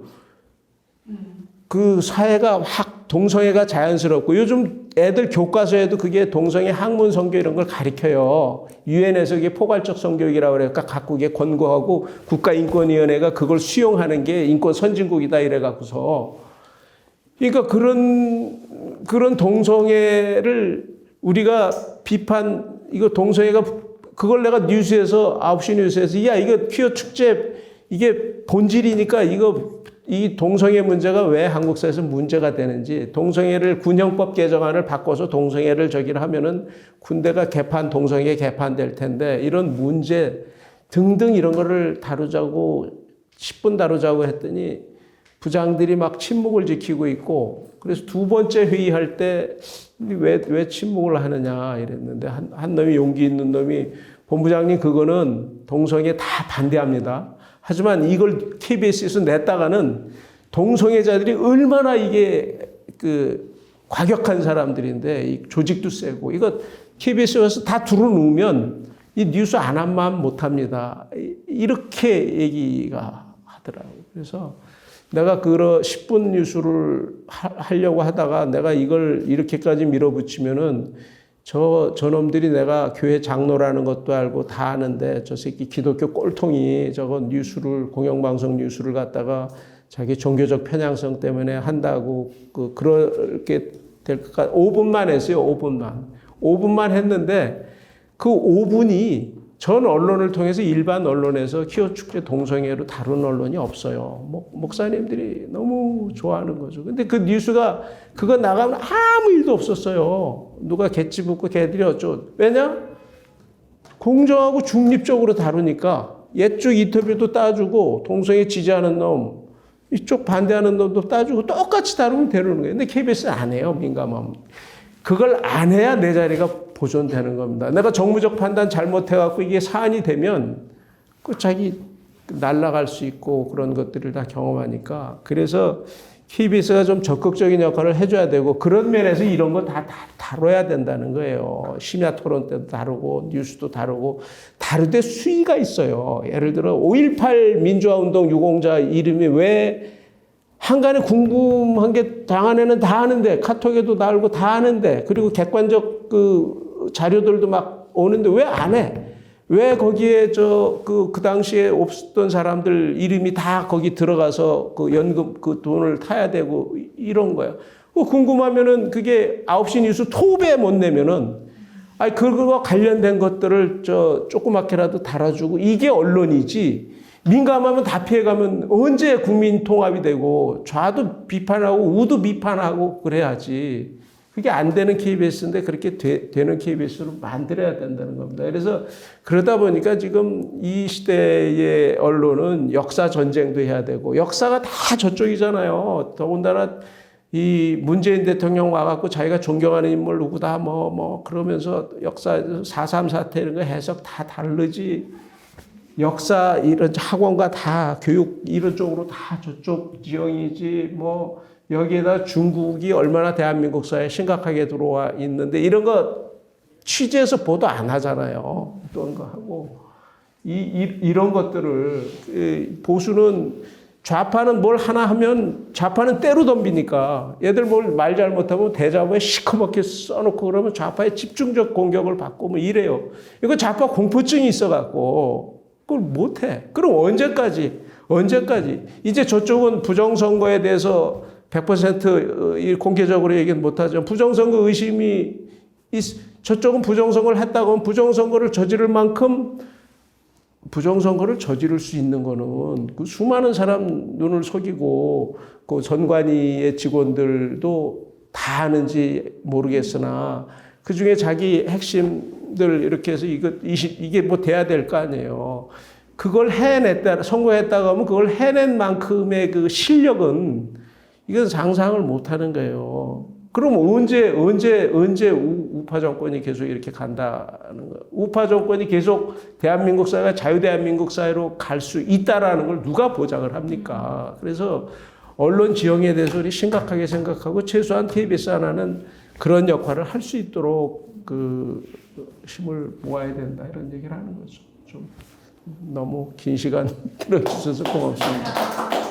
그 사회가 확 동성애가 자연스럽고, 요즘 애들 교과서에도 그게 동성애 학문 성교 이런 걸 가르쳐요. 유엔에서 이게 포괄적 성교육이라고 그러니까 각국에 권고하고 국가인권위원회가 그걸 수용하는 게 인권 선진국이다 이래 갖고서. 그러니까 그런 동성애를 우리가 이거 동성애가, 그걸 내가 뉴스에서 9시 뉴스에서 야 이거 퀴어 축제 이게 본질이니까 이 동성애 문제가 왜 한국 사회에서 문제가 되는지, 동성애를 군형법 개정안을 바꿔서 동성애를 저기를 하면은 군대가 동성애 개판될 텐데, 이런 문제 등등 이런 거를 10분 다루자고 했더니 부장들이 막 침묵을 지키고 있고, 그래서 두 번째 회의할 때 왜 침묵을 하느냐 이랬는데 한 놈이, 용기 있는 놈이, 본부장님 그거는 동성애 다 반대합니다. 하지만 이걸 KBS에서 냈다가는 동성애자들이 얼마나 이게 과격한 사람들인데, 이 조직도 세고, 이거 KBS에서 다 들어놓으면 이 뉴스 안 한만 못합니다. 이렇게 얘기가 하더라고요. 그래서 내가 10분 뉴스를 하려고 하다가 내가 이걸 이렇게까지 밀어붙이면은 저놈들이 내가 교회 장로라는 것도 알고 다 아는데 저 새끼 기독교 꼴통이 저거 공영방송 뉴스를 갖다가 자기 종교적 편향성 때문에 한다고 그렇게 될 것 같아. 5분만 했어요. 5분만 했는데 그 5분이 전 언론을 통해서 일반 언론에서 퀴어 축제 동성애로 다룬 언론이 없어요. 목사님들이 너무 좋아하는 거죠. 근데 그 뉴스가 그거 나가면 아무 일도 없었어요. 누가 개찌 묻고 개들이 어쩌고. 왜냐? 공정하고 중립적으로 다루니까 옛쪽 인터뷰도 따주고 동성애 지지하는 놈, 이쪽 반대하는 놈도 따주고 똑같이 다루면 되는 거예요. 근데 KBS는 안 해요. 민감하면. 그걸 안 해야 내 자리가 보존되는 겁니다. 내가 정무적 판단 잘못해갖고 이게 사안이 되면 그 자기 날아갈 수 있고 그런 것들을 다 경험하니까 그래서 KBS가 좀 적극적인 역할을 해줘야 되고 그런 면에서 이런 거 다 다뤄야 된다는 거예요. 심야 토론 때도 다루고 뉴스도 다루고 다루되 수위가 있어요. 예를 들어 5.18 민주화운동 유공자 이름이 왜 한간에 궁금한 게 당안에는 다 하는데 카톡에도 나오고 다 하는데 그리고 객관적 그 자료들도 막 오는데 왜 안 해? 왜 거기에 그 당시에 없었던 사람들 이름이 다 거기 들어가서 그 연금 그 돈을 타야 되고 이런 거예요. 궁금하면은 그게 9시 뉴스 톱에 못 내면은 아니 그거와 관련된 것들을 조그맣게라도 달아주고 이게 언론이지 민감하면 다 피해가면 언제 국민 통합이 되고 좌도 비판하고 우도 비판하고 그래야지. 그게 안 되는 KBS인데 그렇게 되는 KBS로 만들어야 된다는 겁니다. 그래서 그러다 보니까 지금 이 시대의 언론은 역사 전쟁도 해야 되고 역사가 다 저쪽이잖아요. 더군다나 이 문재인 대통령 와갖고 자기가 존경하는 인물 누구다 그러면서 역사 4.3 사태 이런 거 해석 다 다르지. 역사 이런 학원과 다 교육 이런 쪽으로 다 저쪽 지형이지 여기에다 중국이 얼마나 대한민국 사회에 심각하게 들어와 있는데 이런 거 취재해서 보도 안 하잖아요. 어떤 거 하고 이런 것들을 보수는 좌파는 뭘 하나 하면 좌파는 때로 덤비니까 얘들 뭘 말 잘못하면 대자보에 시커멓게 써놓고 그러면 좌파의 집중적 공격을 받고 이래요. 이거 좌파 공포증이 있어갖고 그걸 못해. 그럼 언제까지? 이제 저쪽은 부정선거에 대해서 100% 공개적으로 얘기는 못하죠. 부정선거 의심이 저쪽은 부정선거를 했다고 하면 부정선거를 저지를 만큼 부정선거를 저지를 수 있는 거는 그 수많은 사람 눈을 속이고 그 선관위의 직원들도 다 아는지 모르겠으나 그중에 자기 핵심들 이렇게 해서 이게 돼야 될 거 아니에요. 그걸 해냈다, 성공했다고 하면 그걸 해낸 만큼의 그 실력은 이건 상상을 못 하는 거예요. 그럼 언제 우파 정권이 계속 이렇게 간다는 거예요. 우파 정권이 계속 대한민국 사회가 자유대한민국 사회로 갈 수 있다라는 걸 누가 보장을 합니까? 그래서 언론 지형에 대해서 우리 심각하게 생각하고 최소한 KBS 하나는 그런 역할을 할 수 있도록 그 힘을 모아야 된다 이런 얘기를 하는 거죠. 좀 너무 긴 시간 들어주셔서 고맙습니다.